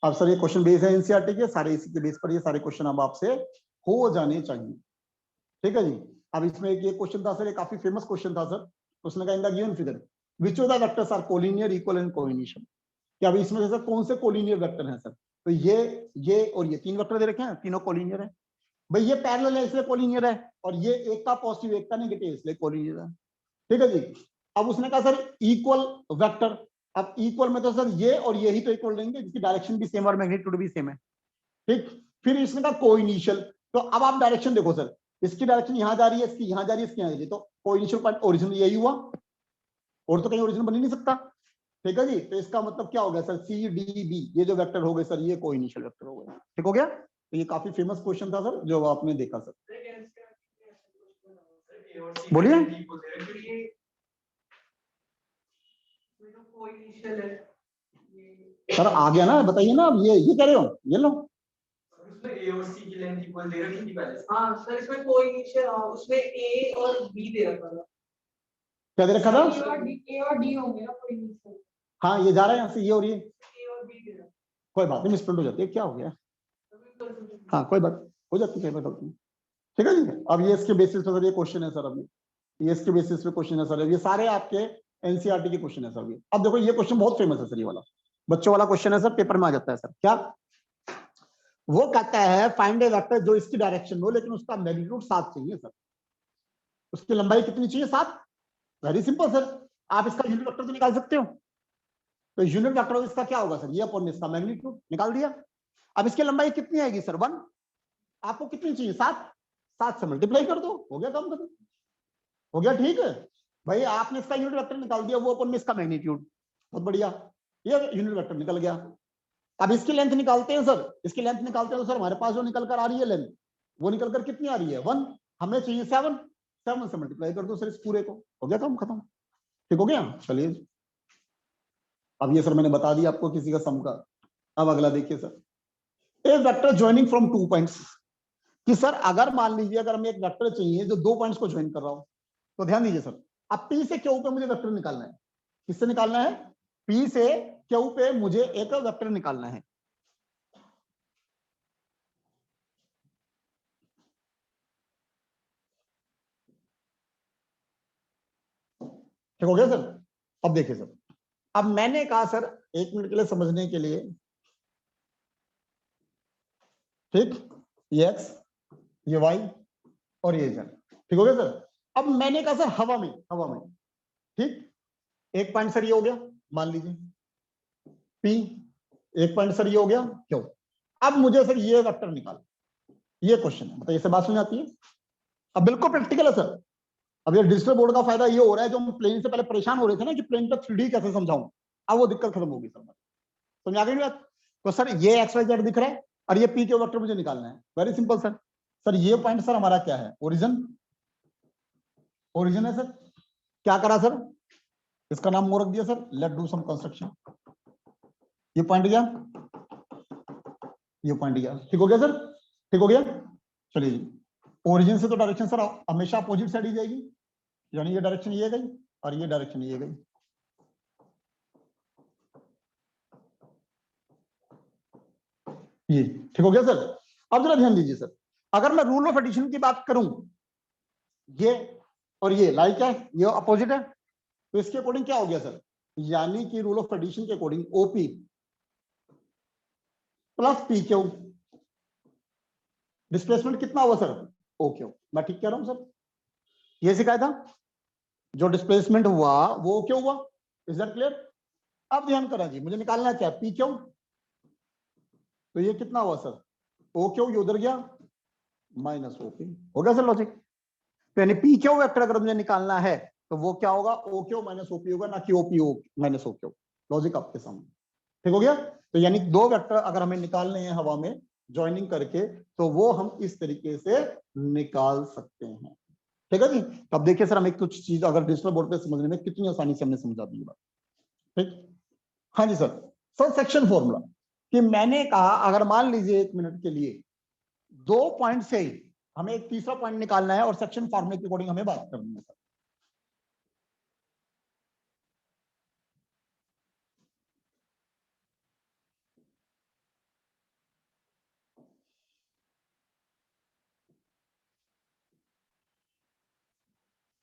अब सर ये क्वेश्चन बेस है एनसीईआरटी के, सारे इसी के बेस पर ये सारे क्वेश्चन अब आपसे हो जाने चाहिए। ठीक है जी। अब इसमें एक ये क्वेश्चन था सर, ये काफी फेमस क्वेश्चन था सर, उसने कहा in the given figure which of the vectors are collinear, equal and coinitial. कि अभी इसमें से कौन से कोलिनियर वेक्टर हैं सर? तो ये और ये 3 वेक्टर दे रखे हैं, तीनों कोलिनियर है। भाई ये पैरेलल है इसलिए कोलिनियर है, और ये एक का पॉजिटिव एक का नेगेटिव इसलिए कोलिनियर है। ठीक है जी। अब उसने कहा सर इक्वल वेक्टर, अब इक्वल में तो सर ये और ये ही तो इक्वल रहेंगे, जिसकी डायरेक्शन भी सेम और मैग्नीट्यूड भी सेम है। ठीक, फिर इसने कहा कोइनिशियल, तो अब आप डायरेक्शन देखो सर, इसकी डायरेक्शन यहां जा रही है, इसकी यहां जा रही है, इसकी यहां जा रही है, तो कोइनिशियल पॉइंट ओरिजिन यही हुआ, और तो कहीं ओरिजिन बन ही नहीं सकता। ठीक है जी। तो इसका मतलब क्या हो गया सर, सी डी बी, ये जो वेक्टर हो गए सर ये कोइनिशियल वेक्टर हो गए। ठीक हो गया। तो ये काफी फेमस क्वेश्चन था सर जो आपने देखा सर। बोलिए कोई इनिशियल है सर, आ गया ना, बताइए ना। अब ये कह रहे हो, ये लो। उसमें ए और सी की लेंथ इक्वल दे रखी थी पहले। हाँ सर, इसमें कोई इनिशियल, उसमें ए और बी दे रखा था। क्या दे रखा था? ए और डी होंगे ना कोई इनिशियल। हाँ, ये जा रहा है यहाँ से, ये और ये ए और बी दे रखा। कोई बात नहीं, मिसप्रिंट हो जाती है, क्या हो गया। हाँ कोई बात हो जाती है, कोई बात नहीं। ठीक है जी। अब ये इसके बेसिस पे सर ये क्वेश्चन है सर, अभी ये इसके बेसिस पे क्वेश्चन है सर, ये सारे आपके एनसीईआरटी के क्वेश्चन है सर। ये अब देखो, ये क्वेश्चन बहुत फेमस है सर, ये वाला बच्चों वाला क्वेश्चन है सर, पेपर में आ जाता है सर। क्या वो कहता है, फाइंड ए वेक्टर जो इसकी डायरेक्शन में हो लेकिन उसका मैग्नीट्यूड 7 चाहिए सर। उसकी लंबाई कितनी चाहिए? 7। वेरी सिंपल सर, आप इसका यूनिट वेक्टर तो निकाल सकते हो। तो यूनिट वेक्टर इसका क्या होगा सर, ये अपॉन इसका मैग्नीट्यूड, निकाल दिया। अब इसकी लंबाई कितनी आएगी सर? 1। आपको कितनी चाहिए? 7। 7 से मल्टीप्लाई कर दो, हो गया काम खत्म, हो गया। ठीक है भाई, आपने इसका यूनिट वेक्टर निकाल दिया, वो अपन में इसका मैग्नीट्यूड, बहुत बढ़िया, ये यूनिट वेक्टर निकल गया। अब इसकी लेंथ निकालते हैं सर, इसकी लेंथ निकालते हैं तो सर हमारे पास जो निकल कर आ रही है लेंथ, वो निकल कर कितनी आ रही है? 1। हमें चाहिए 7। 7 से मल्टीप्लाई कर दो सर इस पूरे को, हो गया काम खत्म। ठीक हो गया। चलिए, अब ये सर मैंने बता दिया आपको किसी का सम का। अब अगला देखिए sir, A vector joining from 2 points. कि सर अगर मान लीजिए, अगर हमें एक वेक्टर चाहिए जो 2 पॉइंट्स को ज्वाइन कर रहा हो, तो ध्यान दीजिए सर, अब पी से क्यू पे मुझे वेक्टर निकालना है। किससे निकालना है? पी से क्यू पे मुझे एक वेक्टर निकालना है। ठीक हो गया सर। अब देखिए सर, अब मैंने कहा सर, 1 मिनट के लिए समझने के लिए, ठीक, ये एक्स, ये वाई और ये जेड। ठीक हो गया सर। अब मैंने कहा सर हवा में, हवा में, ठीक, एक पॉइंट सर ये हो गया, मान लीजिए पी, एक पॉइंट सर ये हो गया क्यों। अब मुझे सर ये वेक्टर निकाल, ये क्वेश्चन है, बताइए, इससे बात समझ आती है? अब बिल्कुल प्रैक्टिकल है सर। अब ये डिजिटल बोर्ड का फायदा ये हो रहा है, जो हम प्लेन से पहले परेशान हो रहे थे ना कि प्लेन पे 3D कैसे समझाऊं, अब वो दिक्कत खत्म होगी सर। समझ आ गई बात? तो सर ये एक्स वाई जेड दिख रहा है, और ये पी के वेक्टर मुझे निकालना है। Very simple sir. सर ये पॉइंट सर हमारा क्या है? ओरिजिन, ओरिजिन है सर। क्या करा सर? इसका नाम वो रख दिया sir, let do some construction. ये पॉइंट गया, ये पॉइंट गया। ठीक हो गया सर, ठीक हो गया। चलिए जी, ओरिजिन से तो डायरेक्शन सर हमेशा अपोजिट साइड ही जाएगी, यानी ये डायरेक्शन ये गई और ये डायरेक्शन ये गई। ये ठीक हो गया सर। अब जरा ध्यान दीजिए सर, अगर मैं रूल ऑफ एडिशन की बात करूं, ये और ये लाइक है, ये अपोजिट है, तो इसके अकॉर्डिंग क्या हो गया सर? यानी कि रूल ऑफ एडिशन के according OP plus P Q, displacement कितना हुआ सर? O Q. मैं ठीक कह रहा हूं सर? ये सिखाया था, जो डिस्प्लेसमेंट हुआ वो क्यों हुआ। Is that clear? अब ध्यान करा जी, मुझे निकालना क्या? P Q. तो ये कितना हुआ सर? ओ क्यू, ये उधर गया, माइनस ओपी। हो गया सर लॉजिक? तो यानी पी क्यू वेक्टर अगर मुझे निकालना है तो वो क्या होगा? ओ क्यू माइनस ओपी होगा, ना कि OP O minus O Q. Logic आपके सामने। ठीक हो गया। तो यानी 2 वेक्टर अगर हमें निकालने हैं हवा में ज्वाइनिंग करके, तो वो हम इस तरीके से निकाल सकते हैं। ठीक है जी। तो अब देखिए सर, हमें कुछ चीज अगर डिजिटल बोर्ड पे समझने में कितनी आसानी से हमने समझा दी बात। ठीक, हाँ जी सर। सर सेक्शन फॉर्मूला, कि मैंने कहा अगर मान लीजिए 1 मिनट के लिए 2 पॉइंट से ही हमें एक तीसरा पॉइंट निकालना है और सेक्शन फॉर्मूले के अकॉर्डिंग हमें बात करनी है सर।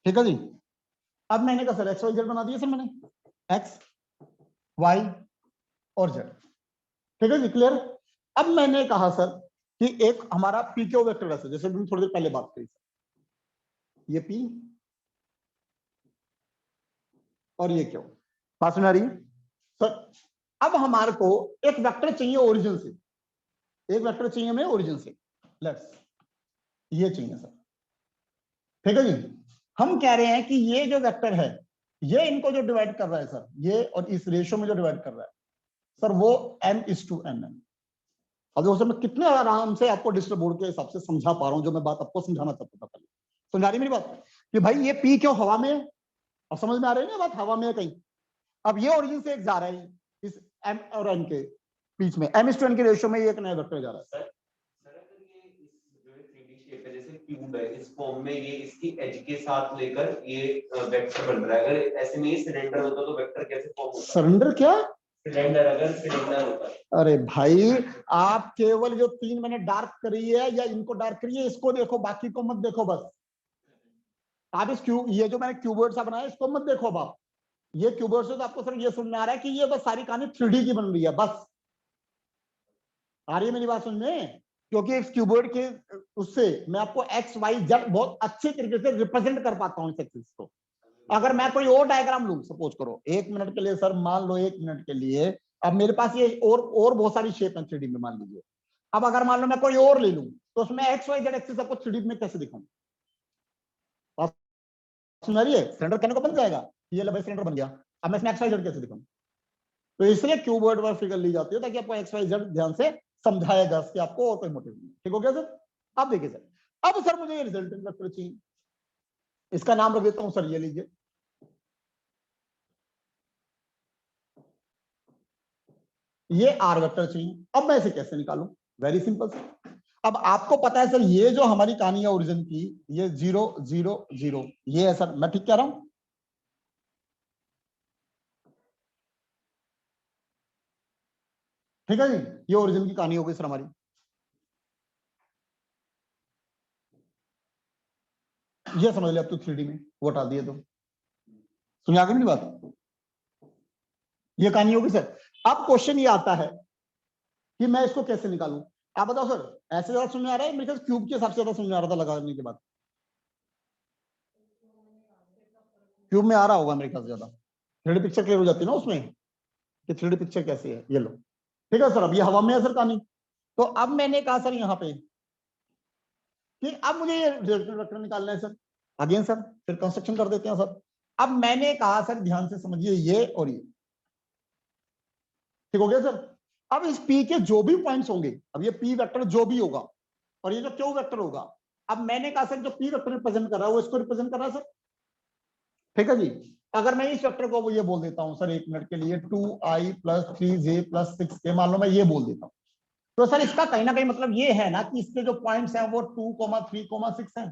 ठीक है जी। अब मैंने कहा सर एक्स वाई जेड बना दिया सर मैंने, एक्स वाई और जेड, ठीक है जी, क्लियर। अब मैंने कहा सर कि एक हमारा पी क्यू वेक्टर है, जैसे हमने थोड़ी देर पहले बात करी, ये पी और ये क्यू, बात सुना रही है सर। अब हमारे को एक वेक्टर चाहिए ओरिजिन से, एक वेक्टर चाहिए हमें ओरिजिन से, लेट्स ये चाहिए सर, ठीक है जी। हम कह रहे हैं कि ये जो वेक्टर है ये इनको जो डिवाइड कर रहा है सर, ये और इस रेशियो में जो डिवाइड कर रहा है सर वो m/n है। अब देखो सर मैं कितने आराम से आपको डिस्टर्ब बोर्ड के हिसाब से समझा पा रहा हूं, जो मैं बात आपको समझाना चाहता था पहले, समझा रही मेरी बात कि भाई ये पी क्यों हवा में है, अब समझ में आ रही है ना बात, हवा में है कहीं। अब ये ओरिजिन से एक जा रहा है इस m और n के बीच में, m/n के रेशियो में ये एक नया वेक्टर जा रहा है। जैसे क्यूब है इस फॉर्म में, ये इसकी एज के साथ लेकर ये वेक्टर बन रहा है। अगर ऐसे में ये सिलेंडर होता तो वेक्टर कैसे फॉर्म होता? सिलेंडर क्या? सिलेंडर, अगर सिलेंडर होता। अरे भाई आप केवल जो 3 मैंने डार्क करी है या इनको डार्क करी है इसको देखो, बाकी को मत देखो बस। आप इस क्यूब, ये जो मैंने क्यूबर्ड सा बनाया इसको मत देखो। अब आप ये क्यूबर्ड से तो आपको सिर्फ ये सुनने आ रहा है कि ये बस सारी कहानी 3D की बन रही है, बस। आ रही है मेरी बात समझ में? क्योंकि इस क्यूबर्ड के उससे मैं आपको एक्स वाई जेड बहुत अच्छे तरीके से रिप्रेजेंट कर पाता हूँ इस एक्सिस को। अगर मैं कोई और डायग्राम लूं, सपोज करो 1 मिनट के लिए सर, मान लो 1 मिनट के लिए, अब मेरे पास ये और बहुत सारी शेप है 3D में, मान लीजिए। अब अगर मान लो मैं कोई और ले लूं तो उसमें एक्स वाई जेड एक्सिस आपको 3D में कैसे दिखाऊं? समझ रही है? सिलेंडर कहने को बन जाएगा, ये ले भाई सिलेंडर बन गया, अब मैं इसमें एक्स वाई जेड कैसे दिखाऊं? तो इसलिए क्यूबर्ड पर फिगर ली जाती है ताकि आपको एक्स वाई जेड ध्यान से समझाया जा सके, आपको और कोई मोटिव नहीं। ठीक हो गया सर? अब देखिए सर, अब सर मुझे ये रिजल्टेंट वेक्टर चाहिए, इसका नाम रख देता हूं सर, ये लीजिए, ये आर वेक्टर चाहिए। अब मैं इसे कैसे निकालूं? Very simple sir. अब आपको पता है सर ये जो हमारी कहानी है ओरिजिन की, ये 0 0 0 ये है सर, मैं ठीक कह रहा हूं? ठीक है जी, ये ओरिजिन की कहानी हो गई सर हमारी। ये समझ लिया अब तो 3D में वो हटा दिए तो समझ आ गई मेरी बात? ये कहानी होगी सर। अब क्वेश्चन ये आता है कि मैं इसको कैसे निकालूं? आप बताओ सर, ऐसे ज्यादा समझ में आ रहा है मेरे ख्याल क्यूब के हिसाब से ज्यादा समझ में आ रहा था लगाने के बाद? क्यूब में आ रहा होगा मेरे ख्याल से ज्यादा, 3D पिक्चर क्लियर हो जाती है ना उसमें कि 3D पिक्चर कैसी है। ये लो, ठीक है सर। अब ये हवा में है सर कहानी। तो अब मैंने कहा सर यहाँ पे कि अब मुझे ये रिजल्टेंट वेक्टर निकालना है सर। अगेन सर फिर कंस्ट्रक्शन कर देते हैं सर। अब मैंने कहा सर ध्यान से समझिए, ये और ये ठीक हो गया सर। अब इस P के जो भी पॉइंट्स होंगे, अब ये P वेक्टर जो भी होगा और ये जो Q वेक्टर होगा, अब मैंने कहा सर जो P वेक्टर रिप्रेजेंट कर रहा है वो इसको रिप्रेजेंट कर रहा है सर। ठीक है जी। अगर मैं इस वेक्टर को ये बोल देता हूं सर 1 मिनट के लिए 2i + 3j + 6k, मान लो मैं ये बोल देता हूं, तो सर इसका कहीं ना कहीं मतलब ये है ना कि इसके जो पॉइंट्स हैं वो 2, 3, 6 हैं।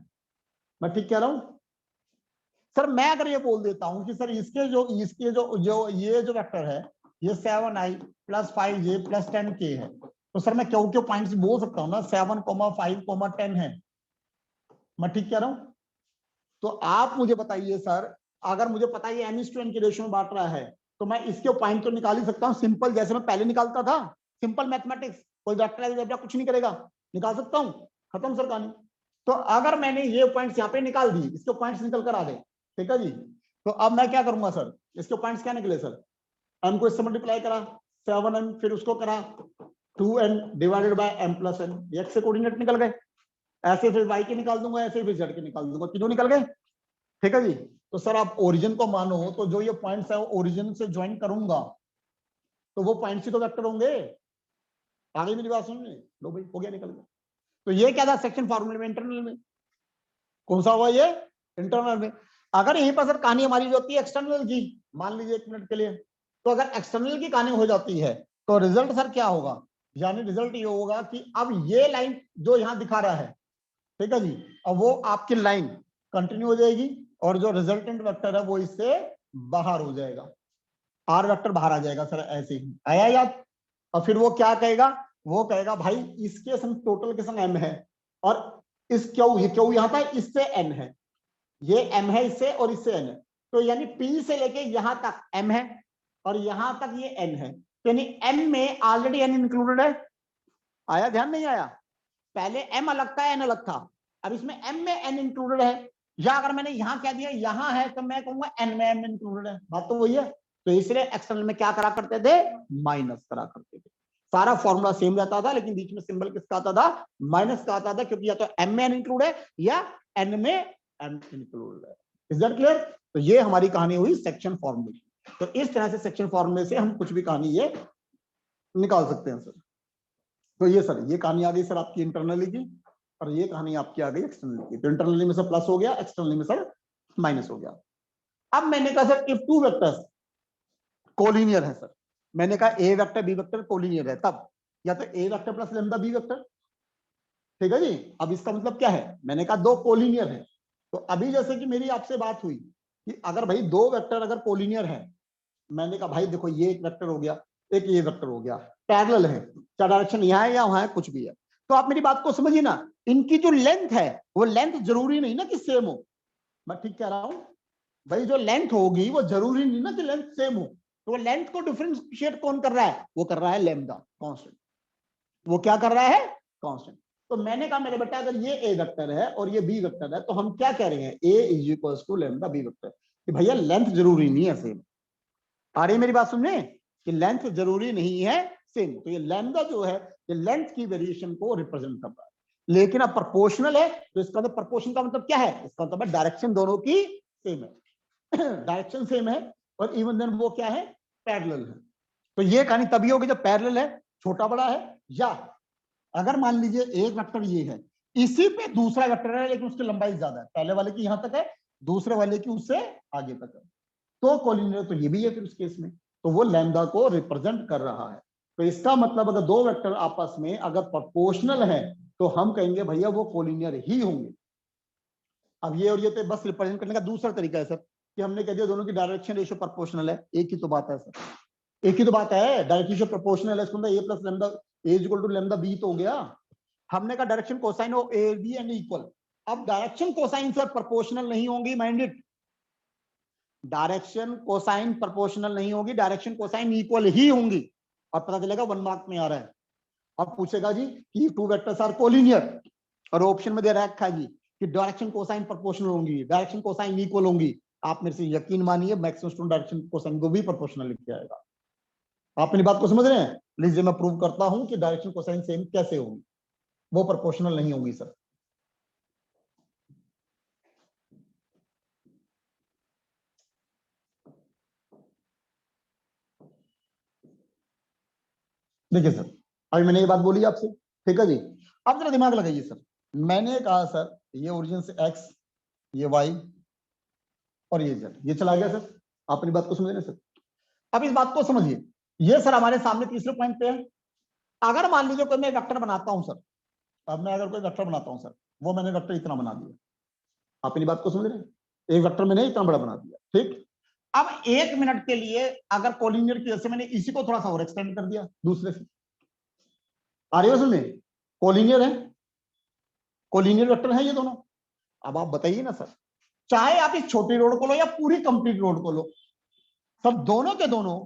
मैं ठीक कह रहा हूं सर? मैं अगर ये बोल देता हूं कि सर इसके जो ये जो वेक्टर है ये 7i + 5j + 10k है, तो सर मैं क्यों पॉइंट्स बोल सकता हूं ना, 7, 5, 10 है। मैं ठीक कह रहा हूं? तो आप मुझे बताइए सर, अगर मुझे पता है ये m/n के रेशियो में बांट रहा है तो मैं इसके पॉइंट तो निकाल ही सकता हूं, सिंपल जैसे मैं पहले निकालता था, सिंपल मैथमेटिक्स, कोई वेक्टर अलजेब्रा कुछ नहीं करेगा, निकाल सकता हूं, खत्म सर कहानी। तो अगर मैंने ये पॉइंट्स यहाँ पे निकाल दी, इसके पॉइंट्स निकल कर आ गए, ठीक है जी, तो अब मैं क्या करूंगा सर, इसके पॉइंट्स क्या निकले सर, m को इससे मल्टीप्लाई करा 7n, फिर उसको करा 2n divided by m + n, ये x से कोऑर्डिनेट निकल गए। ऐसे फिर y के निकाल दूंगा, ऐसे फिर z के निकाल दूंगा, तीनों निकल गए। ठीक है जी। तो सर आप ओरिजिन को मानो तो जो ये पॉइंट्स है वो ओरिजिन से ज्वाइन करूंगा तो वो पॉइंट्स ही तो वेक्टर होंगे। आ गई मेरी बात समझ में? लो भाई हो गया, निकल गया। तो ये क्या था सेक्शन फार्मूले में, इंटरनल में कौन सा हुआ ये? इंटरनल में। अगर यहीं पर सर कहानी हमारी जो होती है एक्सटर्नल की, मान लीजिए 1 मिनट के लिए, तो अगर एक्सटर्नल की कहानी हो जाती है तो रिजल्ट सर क्या होगा, यानी रिजल्ट ये होगा कि अब ये लाइन जो यहां दिखा रहा है, ठीक है जी, अब वो आपकी लाइन कंटिन्यू हो जाएगी और जो रिजल्टेंट वेक्टर है वो इससे बाहर हो जाएगा, आर वेक्टर बाहर आ जाएगा सर, ऐसे ही आया याद? और फिर वो क्या कहेगा, वो कहेगा भाई इसके संग टोटल के संग m है और इस क्यू, ये क्यू यहां था, इससे n है, ये m है इससे और इससे n है, तो यानी P से लेके यहां तक M है और यहां तक ये N है, तो यानी M में ऑलरेडी N इंक्लूडेड है। आया ध्यान नहीं आया? पहले M अलग था, N अलग था, अब इसमें M में N इंक्लूडेड है। या अगर मैंने यहां कह दिया यहां है तो मैं कहूंगा N में M इंक्लूडेड है, बात तो वही है। तो इसलिए एक्सटर्नल में क्या करा करते थे, माइनस करा करते थे। सारा फॉर्मूला सेम रहता था लेकिन बीच में सिंबल किसका आता था, माइनस का आता था, क्योंकि या तो M में N इंक्लूड है या N में M इंक्लूड है। Is that clear? तो ये हमारी कहानी हुई सेक्शन फॉर्मूले की। तो इस तरह से सेक्शन फॉर्मूले से हम कुछ भी कहानी ये निकाल सकते हैं सर। तो ये सर, ये कहानी आ गई सर आपकी इंटरनली की, और ये कहानी आपकी आ गई एक्सटर्नली की। तो इंटरनली में सर प्लस हो गया, एक्सटर्नली में सर माइनस हो गया। अब मैंने कहा sir if two vectors collinear है सर, मैंने कहा A vector B vector collinear है, तब या तो A vector plus lambda B vector, ठीक है जी। अब इसका मतलब क्या है, मैंने कहा दो कोलिनियर है। तो अभी जैसे कि मेरी आपसे बात हुई कि अगर भाई दो वेक्टर अगर कोलिनियर है, मैंने कहा भाई देखो ये एक वेक्टर हो गया, एक ये वेक्टर हो गया, पैरेलल है, क्या डायरेक्शन यहाँ है या वहां है, कुछ भी है, तो आप मेरी बात को समझिए ना, इनकी जो लेंथ है वो लेंथ जरूरी नहीं ना कि सेम हो। मैं ठीक कह रहा हूं भाई, जो लेंथ होगी वो जरूरी नहीं ना कि लेंथ सेम हो। तो वो लेंथ को डिफरेंशिएट कौन कर रहा है, वो कर रहा है लैम्डा कांस्टेंट। वो क्या कर रहा है, कांस्टेंट। तो मैंने कहा मेरे बेटा अगर ये ए वेक्टर है और ये बी वेक्टर है, तो हम क्या कह रहे हैं, A is equals to lambda B vector, कि भैया लेंथ जरूरी नहीं है सेम। आ रही है मेरी बात सुनने, कि लेंथ जरूरी नहीं है सेम। तो ये लैम्डा जो है ये लेंथ की वेरिएशन को रिप्रेजेंट कर रहा है। लेकिन अब प्रोपोर्शनल है तो इसका मतलब प्रोपोर्शन का मतलब क्या है, इसका मतलब डायरेक्शन दोनों की सेम है, डायरेक्शन सेम है, और इवन देन वो क्या है, पैरेलल है। तो ये कहानी तभी होगी जब पैरेलल है, छोटा बड़ा है, या अगर मान लीजिए एक वेक्टर ये है, इसी पे दूसरा वेक्टर है लेकिन उसकी लंबाई ज्यादा है, पहले वाले की यहां तक है, दूसरे वाले की उससे आगे तक है, तो कोलिनियर तो ये भी है फिर उस केस में, तो वो लैम्डा को रिप्रेजेंट कर रहा है। तो इसका मतलब अगर दो वेक्टर आपस में अगर प्रोपोर्शनल है तो हम कहेंगे भैया वो कोलिनियर ही होंगे। अब ये और ये तो बस रिप्रेजेंट करने का दूसरा तरीका है सर, कि हमने कह दिया दोनों की डायरेक्शन रेशियो प्रोपोर्शनल है, एक ही तो बात है सर, एक ही तो बात है, डायरेक्शन रेशियो प्रोपोर्शनल है, इसको A plus lambda A equal to lambda B तो हो गया। हमने कहा direction cosine of A B and equal, अब डायरेक्शन कोसाइन सर प्रोपोर्शनल नहीं होंगी, mind it, direction cosine proportional नहीं होगी, डायरेक्शन कोसाइन इक्वल ही होंगी। और पता चलेगा 1 मार्क में आ रहा है। अब पूछेगा जी कि टू वेक्टर्स आर कोलिनियर, और ऑप्शन में दे रखा है जी कि डायरेक्शन कोसाइन प्रोपोर्शनल होंगी, डायरेक्शन कोसाइन इक्वल होंगी। आप मेरे से यकीन मानिए मैक्सिमम स्टूडेंट डायरेक्शन कोसाइन को भी प्रोपोर्शनल लिख के आएगा। आप मेरी बात को समझ रहे हैं? लीजिए मैं प्रूव करता हूं कि डायरेक्शन कोसाइन सेम कैसे होगी, वो प्रोपोर्शनल नहीं होगी सर। देखिए सर, अभी मैंने ये बात बोली आपसे, ठीक है जी। अब जरा दिमाग लगाइए सर, मैंने कहा सर ये ओरिजिन से एक्स, ये वाई और ये जेड, ये चला गया सर। आप अपनी बात को समझ रहे सर? अब इस बात को समझिए, ये सर हमारे सामने तीसरे पॉइंट पे है। अगर मान लीजिए कोई मैं वेक्टर बनाता हूं सर, अब मैं अगर कोई वेक्टर बनाता हूं सर, वो मैंने वेक्टर इतना बना दिया, आप मेरी बात को समझ रहे हैं, एक वेक्टर मैंने इतना बड़ा बना दिया, ठीक। अब 1 मिनट के लिए अगर कोलिनियर की वजह से मैंने इसी को थोड़ा सा और एक्सटेंड कर दिया दूसरे से, आ रही है समझ में, कोलिनियर है, कोलिनियर वेक्टर है ये दोनों। अब आप बताइए ना सर, चाहे आप इस छोटी रोड को लो या पूरी कंप्लीट रोड को लो, सब दोनों के दोनों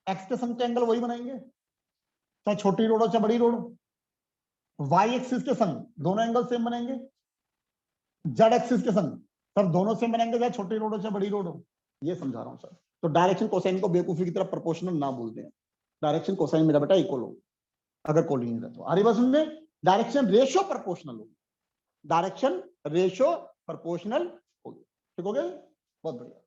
एक्स के संग के एंगल वही बनाएंगे, चाहे छोटी रोड हो चाहे बड़ी रोड हो। वाई एक्सिस के संग दोनों एंगल सेम बनेंगे, जेड एक्सिस के संग सब दोनों सेम बनेंगे, चाहे छोटी रोड हो चाहे बड़ी रोड हो। ये समझा रहा हूं सर। तो डायरेक्शन कोसाइन को बेवकूफी की तरफ प्रोपोर्शनल ना बोलते हैं, डायरेक्शन कोसाइन मेरा बेटा इक्वल हो अगर कोलिनियर है तो। अरे बस सुनने, डायरेक्शन रेशियो प्रोपोर्शनल होगी, डायरेक्शन रेशियो प्रोपोर्शनल होगी, ठीक हो गया, बहुत बढ़िया।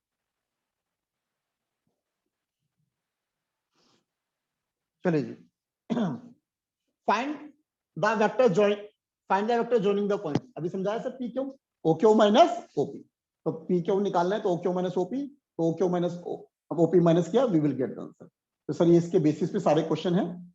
चलिए जी, find the vector join, find the vector joining the point. अभी समझाया sir, P Q O Q minus OP, तो पी क्यू निकालना है तो ओ क्यू माइनस ओपी, तो O Q minus OP minus किया, we will get the answer. तो sir ये इसके बेसिस पे सारे क्वेश्चन हैं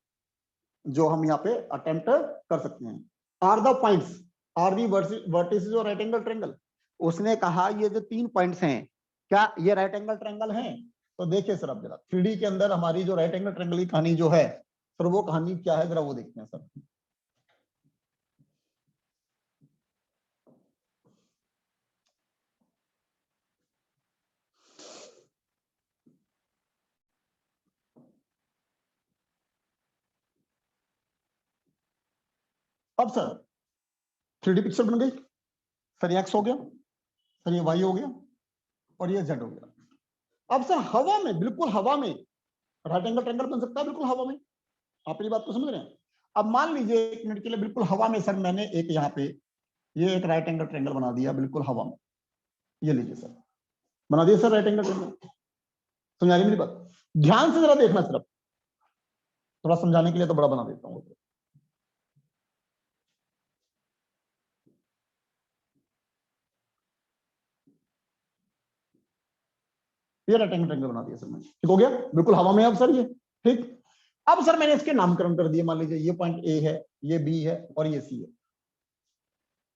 जो हम यहाँ पे अटेम्प्ट कर सकते हैं। Are the points are the vertices और राइट एंगल ट्रायंगल। उसने कहा ये जो 3 पॉइंट्स हैं क्या ये राइट एंगल ट्रायंगल हैं? तो देखिए सर, अब जरा 3D के अंदर हमारी जो राइट एंगल ट्रायंगल की कहानी जो है सर, वो कहानी क्या है जरा वो देखते हैं सर। अब सर 3D पिक्चर बन गई सर, ये x हो गया सर, ये y हो गया और ये z हो गया। अब सर हवा में, बिल्कुल हवा में राइट एंगल ट्रायंगल बन सकता है, बिल्कुल हवा में। आप मेरी बात को समझ रहे हैं? अब मान लीजिए 1 मिनट के लिए बिल्कुल हवा में सर मैंने एक यहाँ पे ये एक राइट एंगल ट्रायंगल बना दिया बिल्कुल हवा में। ये लीजिए सर, बना दिया सर राइट एंगल ट्रायंगल। समझा रही मेरी बात? ध्यान से जरा देखना सिर्फ, थोड़ा समझाने के लिए तो बड़ा बना देता हूँ। ये राइट एंगल ट्रायंगल बना दिया सर मैंने, ठीक हो गया, बिल्कुल हवा में अब सर ये, ठीक। अब सर मैंने इसके नामकरण कर दिए, मान लीजिए ये पॉइंट ए है, ये बी है और ये सी है।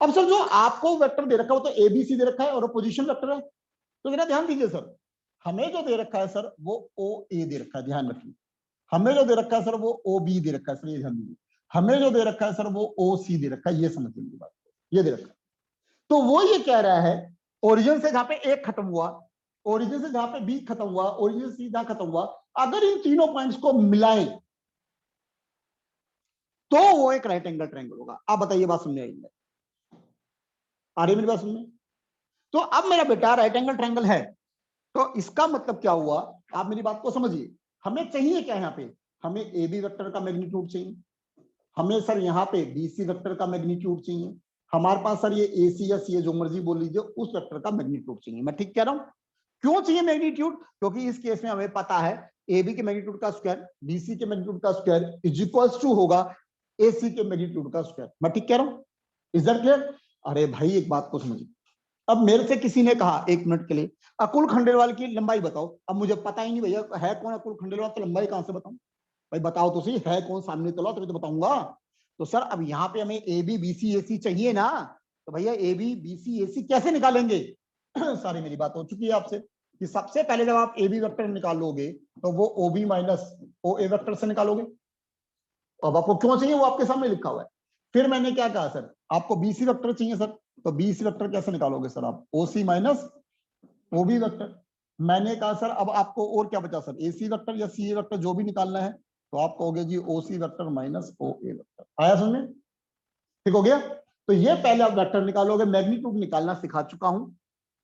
अब सर जो आपको वेक्टर दे रखा है वो तो ए बी सी दे रखा है और पोजीशन वेक्टर है। तो जरा ध्यान दीजिए सर, हमें जो दे रखा है सर वो ओ ए दे रखा है, ध्यान रखिए। हमें जो दे रखा है सर वो ओ बी दे रखा है सर, ये ध्यान दीजिए। हमें जो दे रखा है सर वो ओ सी दे रखा है, ये समझ लीजिए बात, ये दे रखा है। तो वो ये कह रहा है ओरिजिन से जहां पे ए खत्म हुआ, ओरिजिन से जहां पे बी खत्म हुआ, ओरिजिन से जहां खत्म हुआ, अगर इन तीनों पॉइंट्स को मिलाएं तो वो एक राइट एंगल ट्रायंगल होगा। आप बताइए बात समझ आई? आ रही मेरी बात सुनने? तो अब मेरा बेटा राइट एंगल ट्रायंगल है, तो इसका मतलब क्या हुआ? आप मेरी बात को समझिए। हमें चाहिए क्या यहाँ पे? हमें ए बी वेक्टर का मैग्नीट्यूड चाहिए, हमें सर यहाँ पे बी सी वेक्टर का मैग्नीट्यूड चाहिए, हमारे पास सर ये ए सी या सी जो मर्जी बोल लीजिए उस वेक्टर का मैग्नीट्यूड चाहिए। मैं ठीक कह रहा हूँ? क्यों चाहिए मैग्नीट्यूड? क्योंकि इस केस में हमें पता है ए बी के मैग्नीट्यूड का स्क्वायर बी सी के मैग्नीट्यूड का स्क्वायर इज इक्वल्स टू होगा ए सी के मैग्नीट्यूड का स्क्वायर। मैं ठीक कह रहा हूँ? Is that clear? अरे भाई एक बात को समझिए, अब मेरे से किसी ने कहा 1 मिनट के लिए अकुल खंडेलवाल की लंबाई बताओ। अब मुझे पता ही नहीं भैया है कौन अकुल खंडेलवाल, तो लंबाई कहां से बताऊं? भाई बताओ तो सही, है कौन सामने, तो लाओ तभी तो बताऊंगा। तो सर अब यहाँ पे हमें ए बी बी सी ए सी चाहिए ना, तो भैया ए बी बी सी ए सी कैसे निकालेंगे? सारी मेरी बात हो चुकी है आपसे कि सबसे पहले जब आप ए बी वेक्टर निकालोगे तो वो ओ बी माइनस ओ ए वेक्टर से निकालोगे। अब आपको क्यों चाहिए वो आपके सामने लिखा हुआ है। फिर मैंने क्या कहा सर, आपको बी सी वेक्टर चाहिए सर, तो बी सी वेक्टर कैसे निकालोगे सर आप? ओ सी माइनस ओ बी वेक्टर। मैंने कहा सर अब आपको और क्या बचा सर, ए सी वेक्टर या सी ए वेक्टर जो भी निकालना है, तो आप कहोगे जी ओ सी वेक्टर माइनस ओ ए वेक्टर। आया समझ? ठीक हो गया? तो ये पहले आप वेक्टर निकालोगे, मैग्नीट्यूड निकालना सिखा चुका हूं,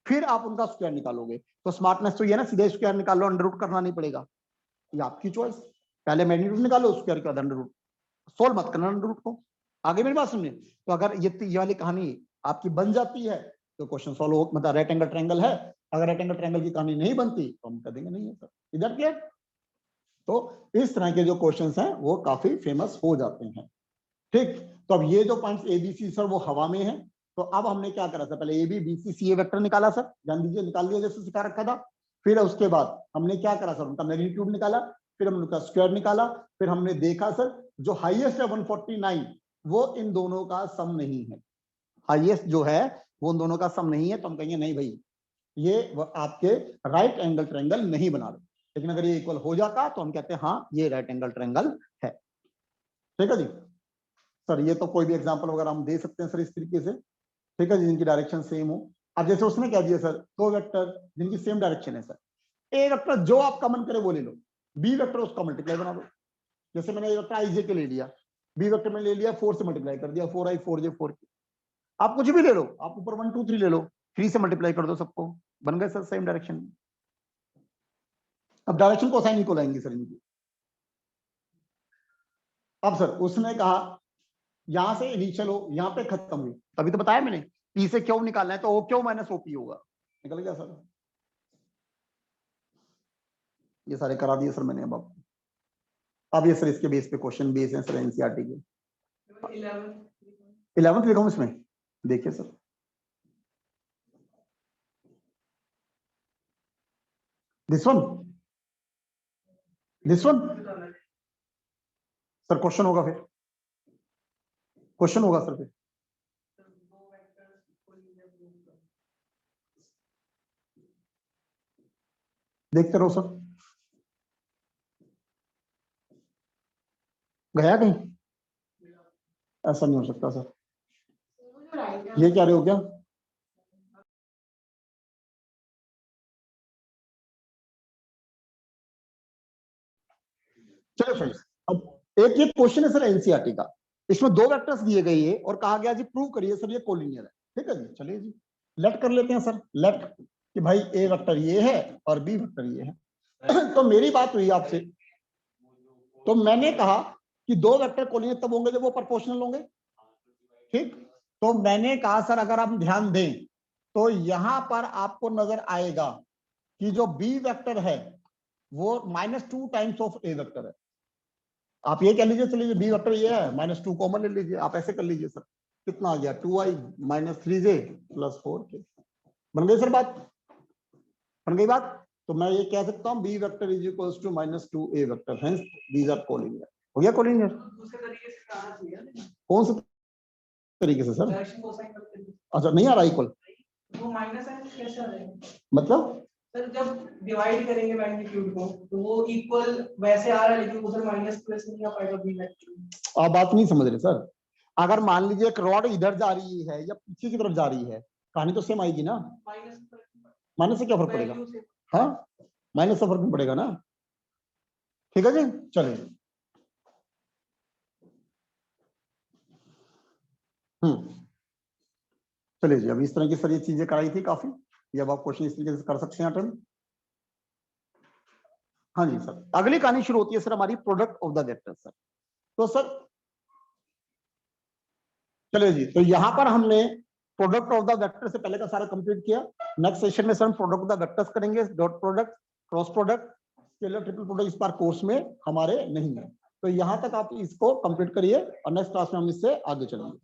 फिर आप उनका स्क्वायर निकालोगे। तो स्मार्टनेस तो ये ना, सीधे स्क्वायर निकाल लो, अंडर रूट करना नहीं पड़ेगा, ये आपकी चॉइस। पहले मैग्नीट्यूड निकालो, स्क्वायर के बाद अंडर रूट, सोल्व मत करना अंडर रूट को। आगे मेरी बात सुनिए, तो अगर ये वाली कहानी आपकी बन जाती है तो क्वेश्चन सॉल्व हो, मतलब राइट एंगल ट्रायंगल है। अगर राइट एंगल ट्रायंगल की कहानी नहीं बनती तो हम कर देंगे नहीं है सर। इधर क्लियर? तो इस तरह के जो क्वेश्चंस हैं वो काफी फेमस हो जाते हैं, ठीक। तो अब ये जो points A B C sir वो हवा में है, तो अब हमने क्या करा सर, पहले A B B C C A vector निकाला सर, ध्यान दीजिए, निकाल दिया जैसे सिखा रखा था। फिर उसके बाद हमने क्या करा सर, उनका मैग्नीट्यूड निकाला, फिर हमने उनका स्क्वायर निकाला, फिर हमने देखा सर जो हाईएस्ट है 149 वो इन दोनों का सम नहीं है। हाईएस्ट जो है वो उन दोनों का सम नहीं है, तो हम कहेंगे नहीं भाई ये आपके राइट एंगल ट्रायंगल नहीं बना रहे। लेकिन अगर ये इक्वल हो जाता तो हम कहते हैं हाँ ये राइट एंगल ट्रायंगल है। ठीक है जी सर, ये तो कोई भी एग्जांपल वगैरह हम दे सकते हैं सर इस तरीके से, ठीक है जी, जिनकी डायरेक्शन सेम हो। अब जैसे उसने कह दिया सर दो वेक्टर जिनकी सेम डायरेक्शन है सर, ए वेक्टर जो आपका मन करे वो ले लो, बी वेक्टर उसका मल्टीप्लाई बना दो। जैसे मैंने ए वेक्टर आई जे के ले लिया, बी वेक्टर में ले लिया 4 से मल्टीप्लाई कर दिया, 4i 4j 4k। आप कुछ भी ले लो, आप ऊपर 1 2 3 ले लो, 3 से मल्टीप्लाई कर दो सबको, बन गए सर सेम डायरेक्शन में। अब डायरेक्शन को साइन को लाएंगे सर इनकी। अब सर उसने कहा यहां से इनिशियल हो यहां पे खत्म हुई, तभी तो बताया मैंने पी से क्यों निकालना है, तो ओ क्यों माइनस ओपी होगा, निकल गया सर। ये सारे करा दिए सर मैंने। अब ये सर इसके बेस पे क्वेश्चन बेस है सर एनसीईआरटी के। 11th लिखा हूं इसमें, देखिए sir this one sir question होगा, फिर क्वेश्चन होगा सर, फिर देखते रहो सर। गया कहीं? ऐसा नहीं हो सकता सर, ये क्या रहे हो क्या? चलो फ्रेंड्स, अब एक ये क्वेश्चन है सर एनसीईआरटी का, इसमें दो वेक्टर्स दिए गए हैं और कहा गया जी प्रूव करिए सर ये कोलिनियर है। ठीक है जी, चलिए जी लेट कर लेते हैं सर, लेट कि भाई ए वेक्टर ये है और बी वेक्टर ये है। तो मेरी बात हुई आपसे, तो मैंने कहा कि दो वेक्टर कोलिनियर तब होंगे जब वो प्रोपोर्शनल होंगे। ठीक, तो मैंने कहा सर अगर आप ध्यान दें तो यहां पर आपको नजर आएगा कि जो बी वेक्टर है वो -2 टाइम्स ऑफ ए वेक्टर है। आप ये कह लीजिए, चलिए बी वेक्टर ये है, -2 कॉमन ले लीजिए, आप ऐसे कर लीजिए सर, कितना आ गया 2i - 3j + 4k। बन गई सर बात, बन गई बात। तो मैं ये कह सकता हूँ B vector is equals to -2 A vector, hence these are collinear. हो गया कोलिनियर। दूसरे तरीके से कहा चाहिए, कौन से तरीके से सर? डायरेक्शन कोसाइन करते हैं। अच्छा नहीं आ रहा इक्वल, वो माइनस है कैसे आ जाएगा मतलब सर? जब डिवाइड करेंगे मैग्नीट्यूड को तो वो इक्वल वैसे आ रहा है, लेकिन उधर माइनस प्लस नहीं आ पाएगा बी मैग्नीट्यूड। आप बात नहीं समझ रहे सर। अगर मान लीजिए एक रॉड इधर जा रही है या पीछे की तरफ जा रही है, कहानी तो सेम आएगी ना। माइनस से क्या फर्क पड़ेगा? हाँ माइनस से फर्क नहीं पड़ेगा ना। ठीक है जी, चलिए। चलिए जी, अब इस तरह की सर ये चीजें कराई थी काफी, ये अब आप क्वेश्चन इस तरीके से कर सकते हैं अटेम्प्ट। हाँ जी सर, अगली कहानी शुरू होती है सर हमारी product of the vector sir. तो सर चलिए जी, तो यहां पर हमने प्रोडक्ट ऑफ द वेक्टर से पहले का सारा कंप्लीट किया। नेक्स्ट सेशन में सर हम प्रोडक्ट ऑफ द वेक्टर्स करेंगे, dot product, cross product, scalar triple product इस बार कोर्स में हमारे नहीं है। तो यहां तक आप इसको कंप्लीट करिए और नेक्स्ट क्लास में हम इससे आगे चलेंगे।